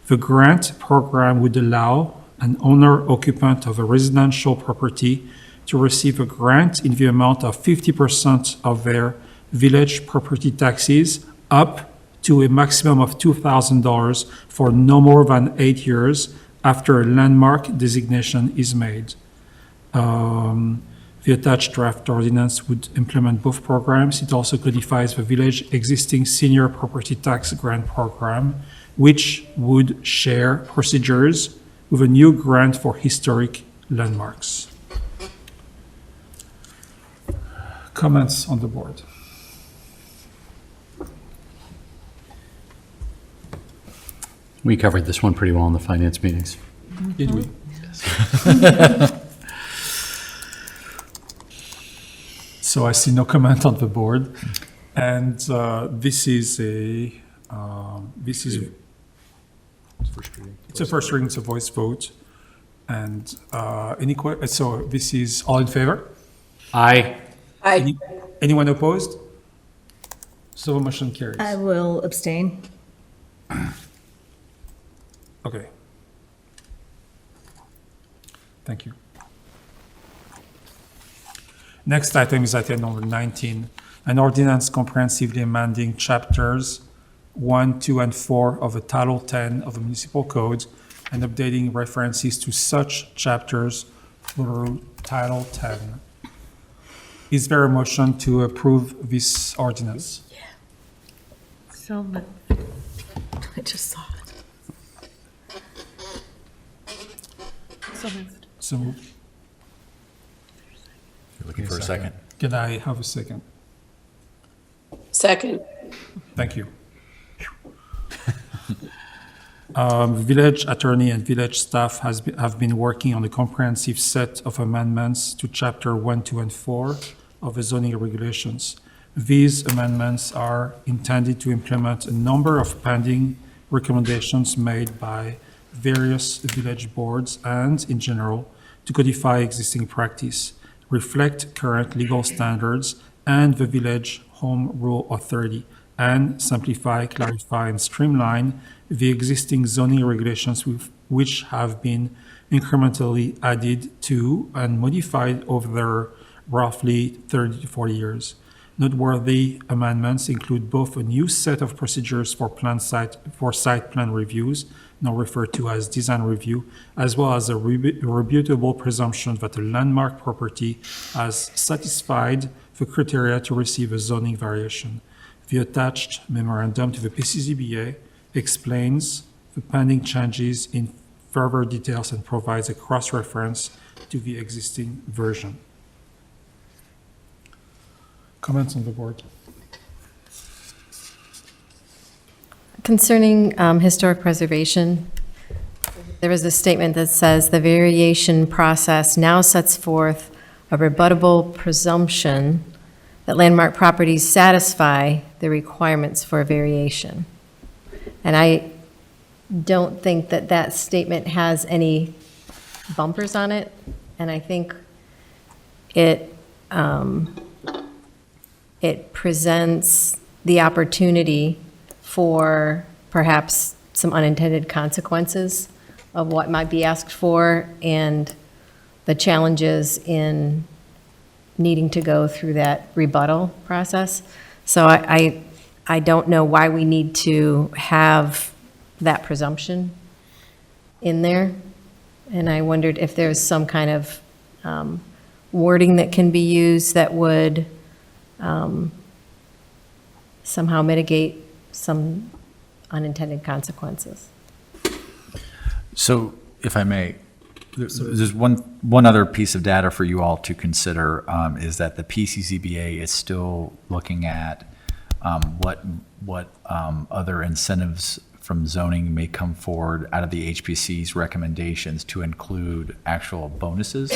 The grant program would allow an owner-occupant of a residential property to receive a grant in the amount of 50% of their village property taxes up to a maximum of $2,000 for no more than 8 years after a landmark designation is made. The attached draft ordinance would implement both programs. It also codifies the village existing senior property tax grant program, which would share procedures with a new grant for historic landmarks. Comments on the board? We covered this one pretty well in the finance meetings. Did we? So I see no comment on the board, and this is it's a first reading, it's a voice vote, and so this is all in favor? Aye. Anyone opposed? So the motion carries. I will abstain. Okay. Thank you. Next item is item number 19, an ordinance comprehensively amending chapters 1, 2, and 4 of the Title 10 of the Municipal Code and updating references to such chapters through Title 10. Is there a motion to approve this ordinance? So moved. I just saw it. So moved. So moved. You're looking for a second? Can I have a second? Second. Thank you. Village attorney and village staff have been working on a comprehensive set of amendments to Chapter 1, 2, and 4 of the zoning regulations. These amendments are intended to implement a number of pending recommendations made by various village boards and, in general, to codify existing practice, reflect current legal standards and the village home rule authority, and simplify, clarify, and streamline the existing zoning regulations which have been incrementally added to and modified over roughly 30 to 40 years. Noteworthy amendments include both a new set of procedures for site plan reviews, now referred to as design review, as well as a rebutable presumption that a landmark property has satisfied the criteria to receive a zoning variation. The attached memorandum to the PCZBA explains the pending changes in further details and provides a cross-reference to the existing version. Comments on the board? Concerning historic preservation, there is a statement that says the variation process now sets forth a rebuttable presumption that landmark properties satisfy the requirements for a variation. And I don't think that that statement has any bumpers on it, and I think it presents the opportunity for perhaps some unintended consequences of what might be asked for and the challenges in needing to go through that rebuttal process. So I don't know why we need to have that presumption in there. And I wondered if there's some kind of wording that can be used that would somehow mitigate some unintended consequences. So, if I may, there's one other piece of data for you all to consider, is that the PCCBA is still looking at what other incentives from zoning may come forward out of the HPC's recommendations to include actual bonuses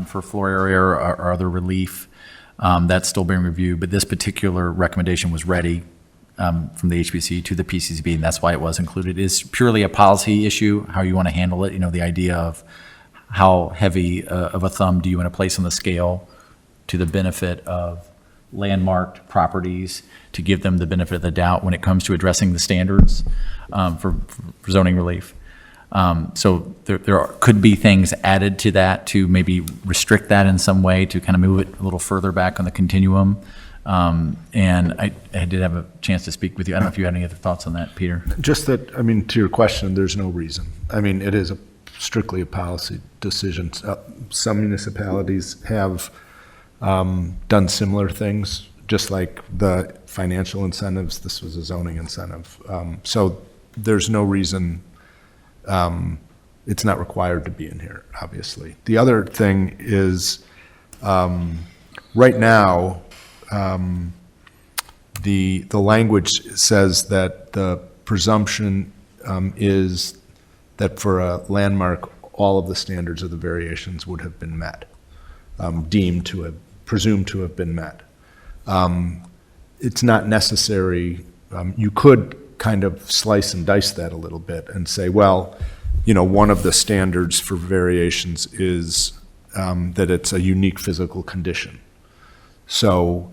for floor area or other relief. That's still being reviewed, but this particular recommendation was ready from the HPC to the PCCB, and that's why it was included. It's purely a policy issue, how you want to handle it. You know, the idea of how heavy of a thumb do you want to place on the scale to the benefit of landmarked properties, to give them the benefit of the doubt when it comes to addressing the standards for zoning relief. So there could be things added to that to maybe restrict that in some way, to kind of move it a little further back on the continuum. And I did have a chance to speak with you. I don't know if you had any other thoughts on that, Peter. Just that, I mean, to your question, there's no reason. I mean, it is strictly a policy decision. Some municipalities have done similar things, just like the financial incentives. This was a zoning incentive. So there's no reason. It's not required to be in here, obviously. The other thing is, right now, the language says that the presumption is that for a landmark, all of the standards of the variations would have been met, presumed to have been met. It's not necessary. You could kind of slice and dice that a little bit and say, well, you know, one of the standards for variations is that it's a unique physical condition. So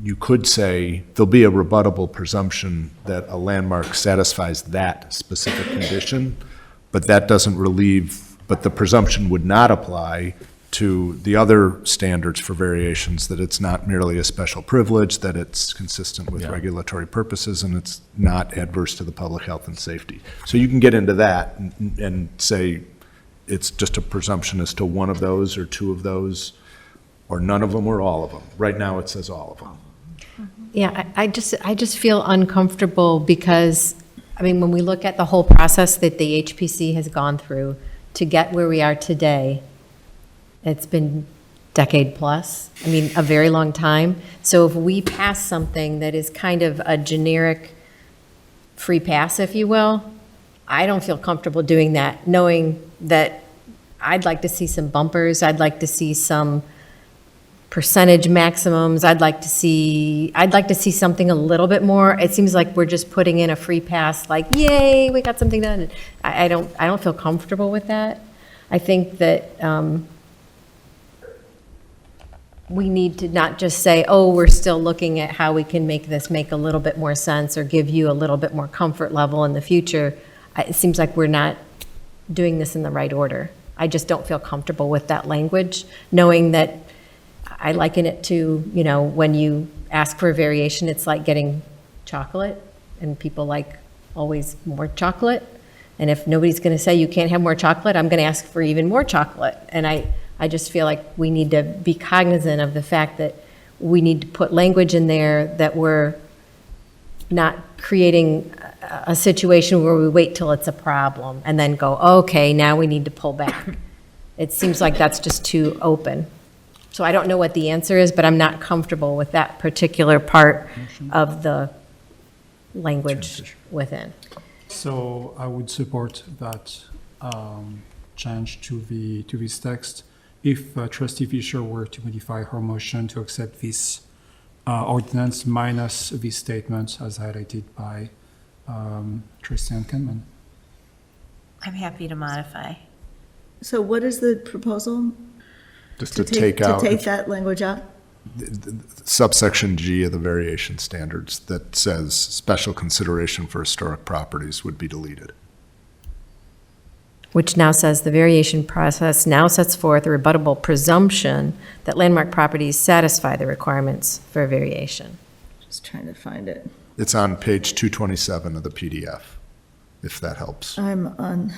you could say there'll be a rebuttable presumption that a landmark satisfies that specific condition, but that doesn't relieve, but the presumption would not apply to the other standards for variations, that it's not merely a special privilege, that it's consistent with regulatory purposes, and it's not adverse to the public health and safety. So you can get into that and say it's just a presumption as to one of those or two of those, or none of them or all of them. Right now it says all of them. Yeah, I just feel uncomfortable because, I mean, when we look at the whole process that the HPC has gone through to get where we are today, it's been decade plus, I mean, a very long time. So if we pass something that is kind of a generic free pass, if you will, I don't feel comfortable doing that, knowing that I'd like to see some bumpers, I'd like to see some percentage maximums, I'd like to see something a little bit more. It seems like we're just putting in a free pass, like, yay, we got something done. I don't feel comfortable with that. I think that we need to not just say, oh, we're still looking at how we can make this make a little bit more sense or give you a little bit more comfort level in the future. It seems like we're not doing this in the right order. I just don't feel comfortable with that language, knowing that I liken it to, when you ask for a variation, it's like getting chocolate, and people like always more chocolate. And if nobody's going to say you can't have more chocolate, I'm going to ask for even more chocolate. And I just feel like we need to be cognizant of the fact that we need to put language in there that we're not creating a situation where we wait till it's a problem and then go, okay, now we need to pull back. It seems like that's just too open. So I don't know what the answer is, but I'm not comfortable with that particular part of the language within. So I would support that change to this text. If Trustee Fisher were to modify her motion to accept this ordinance minus these statements as highlighted by Trustee Hankinman. I'm happy to modify. So what is the proposal? Just to take out To take that language out? subsection G of the variation standards that says special consideration for historic properties would be deleted. Which now says the variation process now sets forth a rebuttable presumption that landmark properties satisfy the requirements for a variation. Just trying to find it. It's on page 227 of the PDF, if that helps. I'm on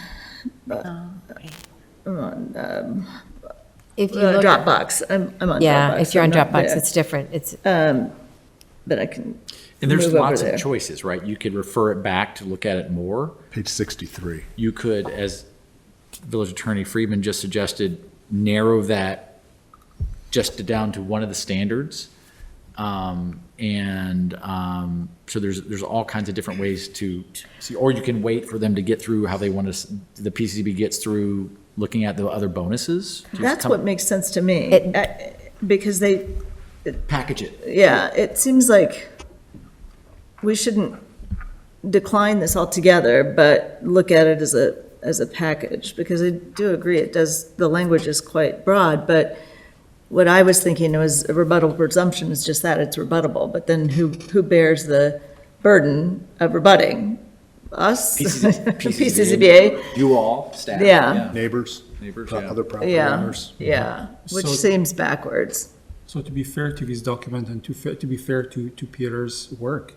If you look, Dropbox. I'm on Dropbox. yeah, if you're on I'm not Dropbox, there. it's different. It's, But I can And there's move over lots there. of choices, right? You could refer it back to look at it more. Page 63. You could, as Village Attorney Friedman just suggested, narrow that just down to one of the standards. So there's all kinds of different ways to see, or you can wait for them to get through how they want to, the PCCB gets through looking at the other bonuses. Just That's come- what makes sense to me. Because they, Package it. yeah, it seems like we shouldn't decline this altogether, but look at it as a package, because I do agree, the language is quite broad, but what I was thinking was a rebuttable presumption is just that, it's rebuttable, but then who bears the burden of rebutting? Us? PCCBA? You all, staff. Yeah. Neighbors? Neighbors, Other property Yeah, owners? yeah, which So- seems backwards. So to be fair to this document and to be fair to Peter's work,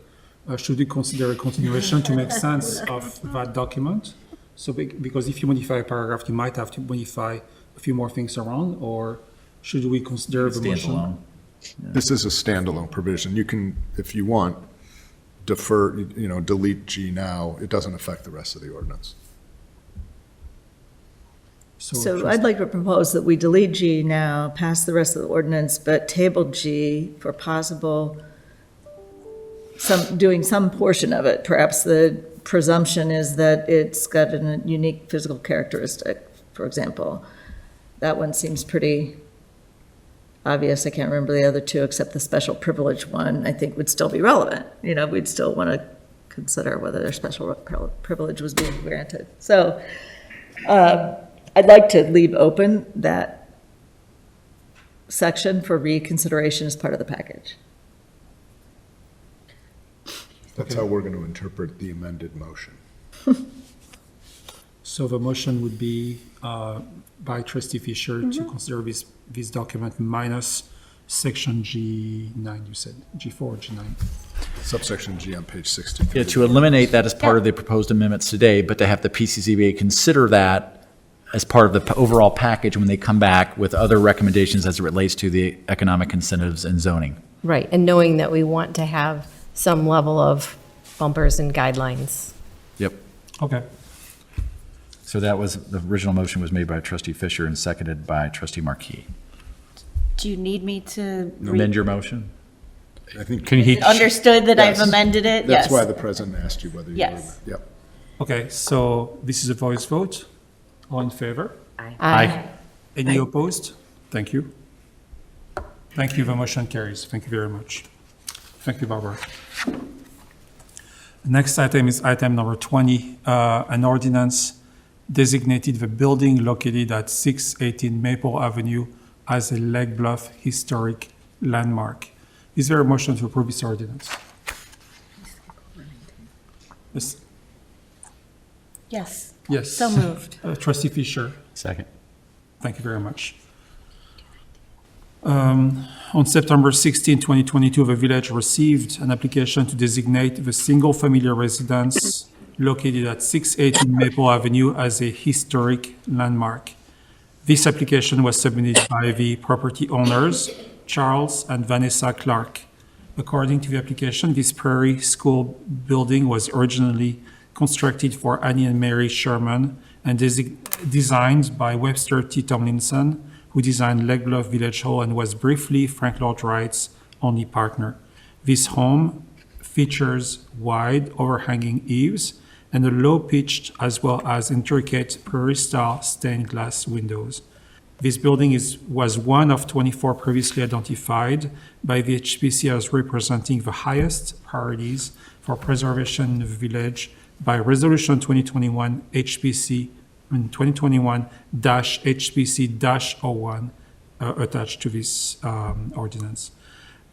should we consider a continuation to make sense of that document? So because if you modify a paragraph, you might have to modify a few more things around, or should we consider the motion? Standalone. This is a standalone provision. You can, if you want, defer, delete G now. It doesn't affect the rest of the ordinance. So I'd like to propose that we delete G now, pass the rest of the ordinance, but table G for possible, doing some portion of it. Perhaps the presumption is that it's got a unique physical characteristic, for example. That one seems pretty obvious. I can't remember the other two, except the special privilege one, I think would still be relevant. We'd still want to consider whether their special privilege was being granted. So, I'd like to leave open that section for reconsideration as part of the package. That's how we're going to interpret the amended motion. So the motion would be by Trustee Fisher to consider this document minus section G9, you said, G4 or G9? Subsection G on page 63. Yeah, to eliminate that as part of the proposed amendments today, but to have the PCCBA consider that as part of the overall package when they come back with other recommendations as it relates to the economic incentives and zoning. right, and knowing that we want to have some level of bumpers and guidelines. Yep. Okay. So that was, the original motion was made by Trustee Fisher and seconded by Trustee Marquis. Do you need me to Amend your motion? I think Can he, understood that I've Yes. amended it? that's Yes. why the president asked you whether you were. Yes. Yep. Okay, so this is a voice vote. All in favor? Aye. Any opposed? Thank you. Thank you. The motion carries. Thank you very much. Thank you, Barbara. Next item is item number 20, an ordinance designated the building located at 618 Maple Avenue as a Lake Bluff historic landmark. Is there a motion to approve this ordinance? Yes. Yes. Yes. So moved. Trustee Fisher. Second. Thank you very much. On September 16, 2022, the village received an application to designate the single-family residence located at 618 Maple Avenue as a historic landmark. This application was submitted by the property owners, Charles and Vanessa Clark. According to the application, this Prairie School building was originally constructed for Annie and Mary Sherman and designed by Webster T. Tomlinson, who designed Lake Bluff Village Hall and was briefly Frank Lloyd Wright's only partner. This home features wide overhanging eaves and a low-pitched as well as intricate Prairie-style stained glass windows. This building was one of 24 previously identified by the HPC as representing the highest priorities for preservation in the village by Resolution 2021 HPC 2021-HPC-01 attached to this ordinance.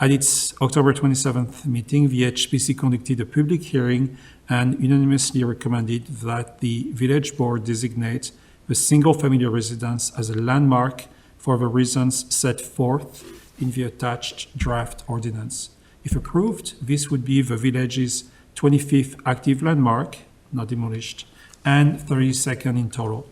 At its October 27th meeting, the HPC conducted a public hearing and unanimously recommended that the village board designate the single-family residence as a landmark for the reasons set forth in the attached draft ordinance. If approved, this would be the village's 25th active landmark, not demolished, and 32nd in total.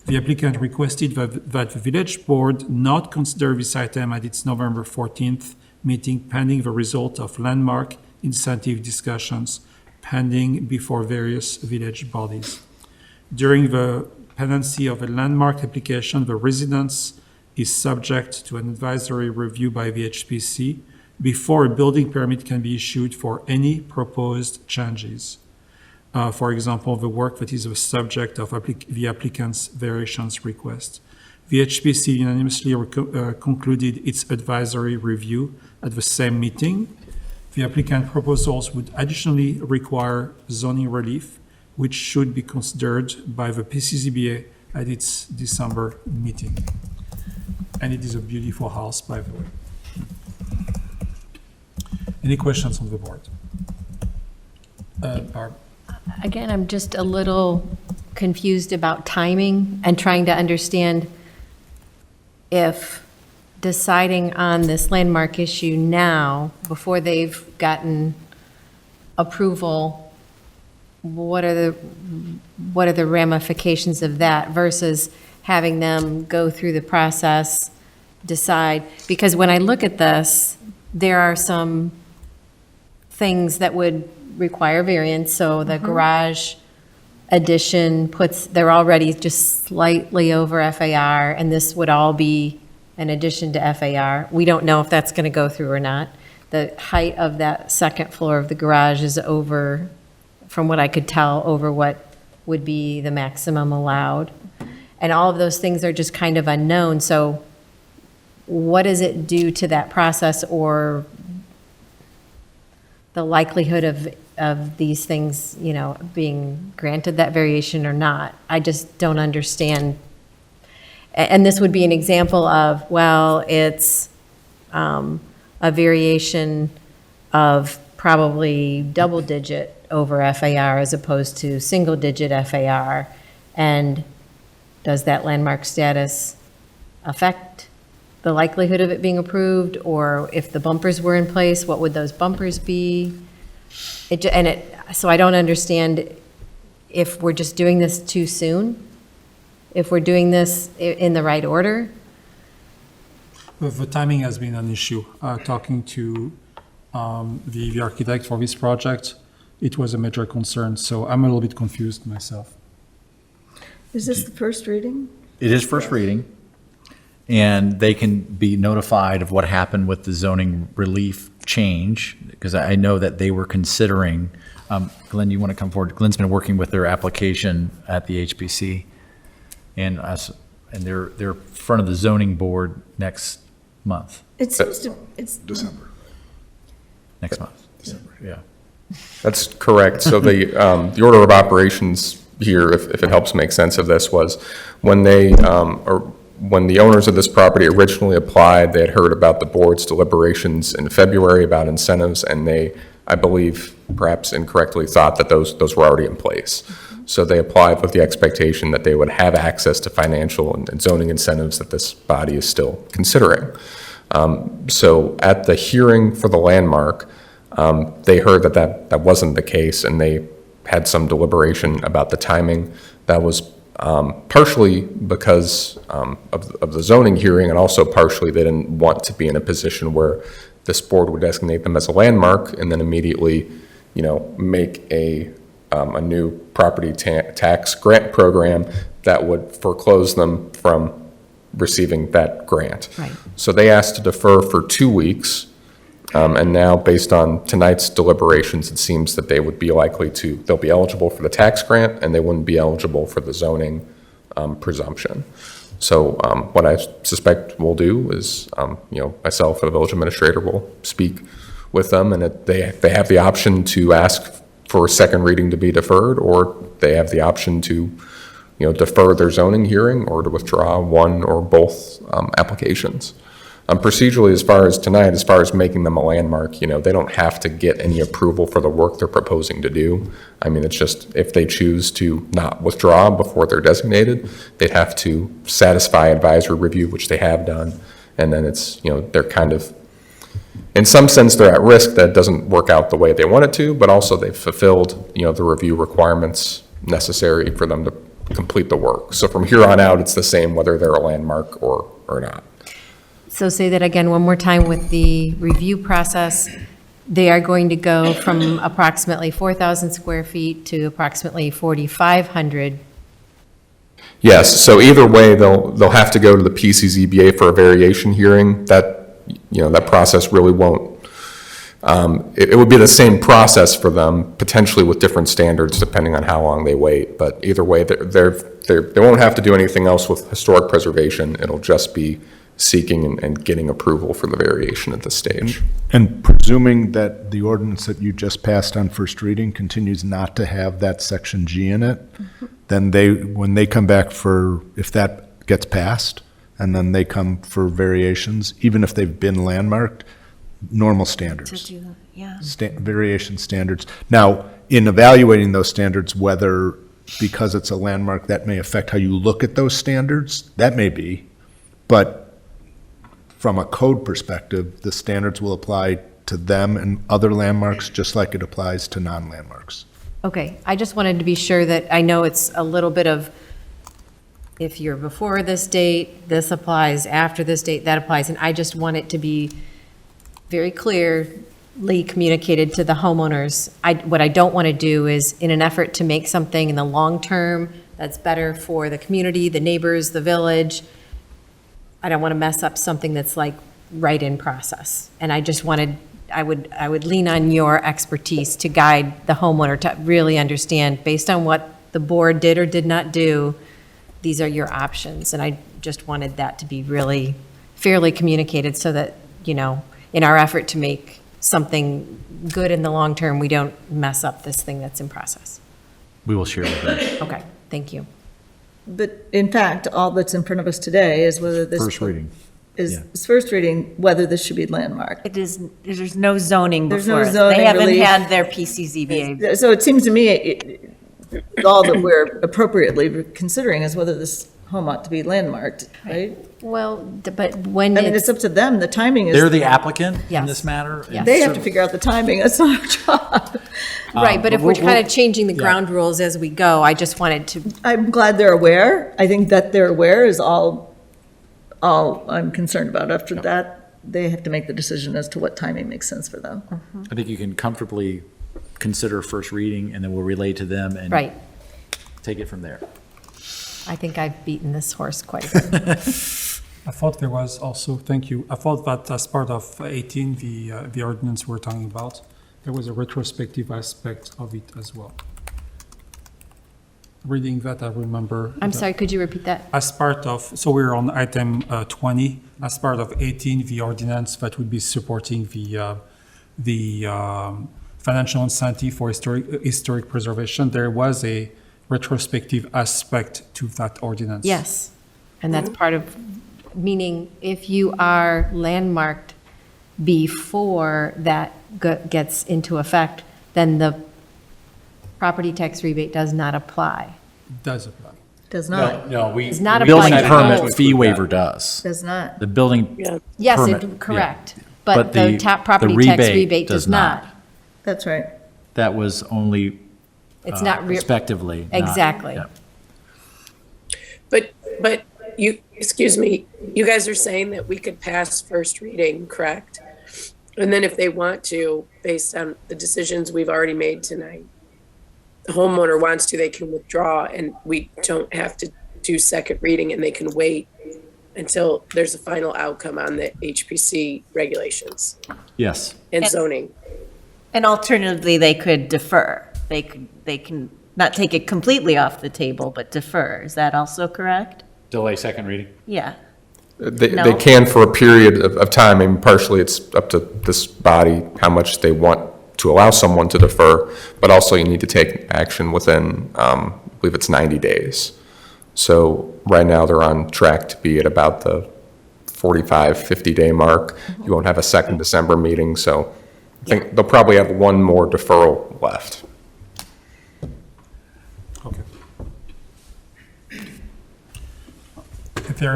The applicant requested that the village board not consider this item at its November 14th meeting pending the result of landmark incentive discussions pending before various village bodies. During the pendency of a landmark application, the residence is subject to an advisory review by the HPC before a building permit can be issued for any proposed changes. For example, the work that is the subject of the applicant's variations request. The HPC unanimously concluded its advisory review at the same meeting. The applicant proposals would additionally require zoning relief, which should be considered by the PCZBA at its December meeting. And it is a beautiful house, by the way. Any questions on the board? Barb? Again, I'm just a little confused about timing and trying to understand if deciding on this landmark issue now, before they've gotten approval, what are the ramifications of that versus having them go through the process, decide? Because when I look at this, there are some things that would require variance, so the garage addition they're already just slightly over FAR, and this would all be an addition to FAR. We don't know if that's going to go through or not. The height of that second floor of the garage is over, from what I could tell, over what would be the maximum allowed. And all of those things are just kind of unknown, so what does it do to that process or the likelihood of these things, being granted that variation or not? I just don't understand. And this would be an example of, well, it's a variation of probably double-digit over FAR as opposed to single-digit FAR. And does that landmark status affect the likelihood of it being approved? Or if the bumpers were in place, what would those bumpers be? So I don't understand if we're just doing this too soon, if we're doing this in the right order. The timing has been an issue. Talking to the architect for this project, it was a major concern, so I'm a little bit confused myself. Is this the first reading? It is first reading, and they can be notified of what happened with the zoning relief change, because I know that they were considering Glenn, you want to come forward? Glenn's been working with their application at the HPC, and us, and they're in front of the zoning board next month. It seems to, it's, December. Next month. December. Yeah. That's correct. So the order of operations here, if it helps make sense of this, was when when the owners of this property originally applied, they had heard about the board's deliberations in February about incentives, and they, I believe, perhaps incorrectly thought that those were already in place. So they applied with the expectation that they would have access to financial and zoning incentives that this body is still considering. So at the hearing for the landmark, they heard that wasn't the case, and they had some deliberation about the timing. That was partially because of the zoning hearing, and also partially they didn't want to be in a position where this board would designate them as a landmark and then immediately, make a new property tax grant program that would foreclose them from receiving that grant. Right. So they asked to defer for 2 weeks. And now, based on tonight's deliberations, it seems that they'll be eligible for the tax grant, and they wouldn't be eligible for the zoning presumption. So what I suspect we'll do is, myself or the village administrator will speak with them, and they have the option to ask for a second reading to be deferred, or they have the option to, defer their zoning hearing or to withdraw one or both applications. Procedurally, as far as making them a landmark, they don't have to get any approval for the work they're proposing to do. I mean, it's just if they choose to not withdraw before they're designated, they'd have to satisfy advisory review, which they have done. And then it's, they're kind of, in some sense, they're at risk that it doesn't work out the way they want it to, but also they've fulfilled, the review requirements necessary for them to complete the work. So from here on out, it's the same whether they're a landmark or not. So say that again one more time with the review process. They are going to go from approximately 4,000 square feet to approximately 4,500. Yes, so either way, they'll have to go to the PCZBA for a variation hearing. That process really won't, it would be the same process for them, potentially with different standards depending on how long they wait. But either way, they won't have to do anything else with historic preservation. It'll just be seeking and getting approval for the variation at this stage. And presuming that the ordinance that you just passed on first reading continues not to have that section G in it, then when they come back if that gets passed, and then they come for variations, even if they've been landmarked, normal standards. Yeah. Variation standards. Now, in evaluating those standards, whether because it's a landmark, that may affect how you look at those standards, that may be, but from a code perspective, the standards will apply to them and other landmarks just like it applies to non-landmarks. Okay, I just wanted to be sure that, I know it's a little bit of, if you're before this date, this applies, after this date, that applies, and I just want it to be very clearly communicated to the homeowners. What I don't want to do is, in an effort to make something in the long term that's better for the community, the neighbors, the village, I don't want to mess up something that's like right in process. And I just wanted, I would lean on your expertise to guide the homeowner to really understand, based on what the board did or did not do, these are your options. And I just wanted that to be really fairly communicated so that, in our effort to make something good in the long term, we don't mess up this thing that's in process. We will share with them. Okay, thank you. but in fact, all that's in front of us today is whether this. First reading. Is first reading, whether this should be landmarked. It is, there's no zoning There's no before us. zoning They haven't relief. had their PCZBA. So it seems to me, all that we're appropriately considering is whether this home ought to be landmarked, right? Well, but when I mean, it's up to them, the timing is. They're the applicant in Yes. this matter. and Yes. They have to figure out the timing, that's not our job. Right, but if we're we'll- kind of changing the yeah. ground rules as we go, I just wanted to, I'm glad they're aware. I think that they're aware is all I'm concerned about. After that, they have to make the decision as to what timing makes sense for them. I think you can comfortably consider first reading, and then we'll relay to them and right. take it from there. I think I've beaten this horse quite a bit. I thought there was also, thank you, I thought that as part of 18, the ordinance we're talking about, There was a retrospective aspect of it as well. Reading that, I remember. I'm that sorry, could you repeat that? As part of, so we're on item 20, as part of 18, the ordinance that would be supporting the financial incentive for historic preservation, there was a retrospective aspect to that ordinance. Yes, and that's part of, meaning if you are landmarked before that gets into effect, then the property tax rebate does not apply. Does apply. Does not, No, we. Does not we apply Building to decided permit both. fee waiver does. does not. The building Yeah. Yes, permit, yeah. correct, But but the the- top the property tax rebate rebate does does not. That's right. That was only It's not, respectively. not- exactly. yeah. But you, excuse me, you guys are saying that we could pass first reading, correct? And then if they want to, based on the decisions we've already made tonight, the homeowner wants to, they can withdraw and we don't have to do second reading and they can wait until there's a final outcome on the HPC regulations Yes. and zoning. And alternatively, they could defer. They can not take it completely off the table, but defer. Is that also correct? Delay second reading. Yeah. They No. can for a period of time, and partially it's up to this body how much they want to allow someone to defer, but also you need to take action within, I believe it's 90 days. So right now, they're on track to be at about the 45, 50-day mark. You won't have a second December meeting, so I think they'll probably have one more deferral left. Okay. If there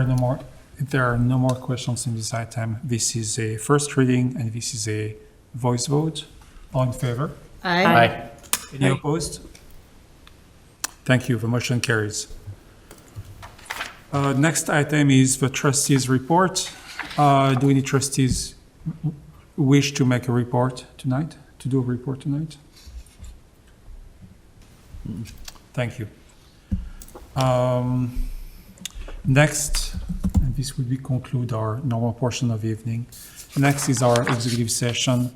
are no more questions in this item, this is a first reading and this is a voice vote. All in favor? Aye. Any opposed? Thank you. The motion carries. Next item is the trustees' report. Do any trustees wish to make a report tonight, to do a report tonight? Thank you. Next, and this will be conclude our normal portion of the evening. Next is our executive session.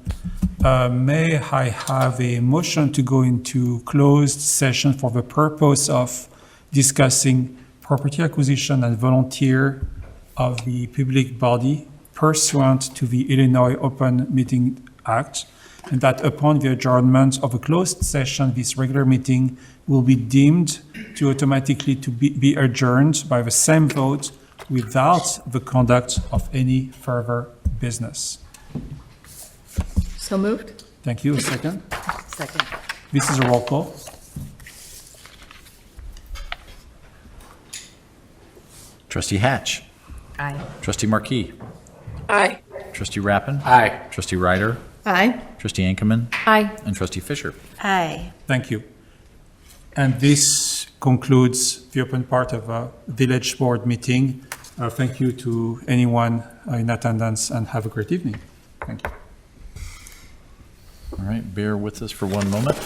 May I have a motion to go into closed session for the purpose of discussing property acquisition and volunteer of the public body pursuant to the Illinois Open Meeting Act, and that upon the adjournment of a closed session, this regular meeting will be deemed to automatically to be adjourned by the same vote without the conduct of any further business. So moved? Thank you. A second. Second. This is a roll call. Trustee Hatch. Aye. Trustee Markey. Aye. Trustee Rappin. Aye. Trustee Ryder. Aye. Trustee Ankerman. Aye. And Trustee Fisher. Aye. Thank you. And this concludes the open part of a village board meeting. Thank you to anyone in attendance and have a great evening. Thank you. All right, bear with us for one moment.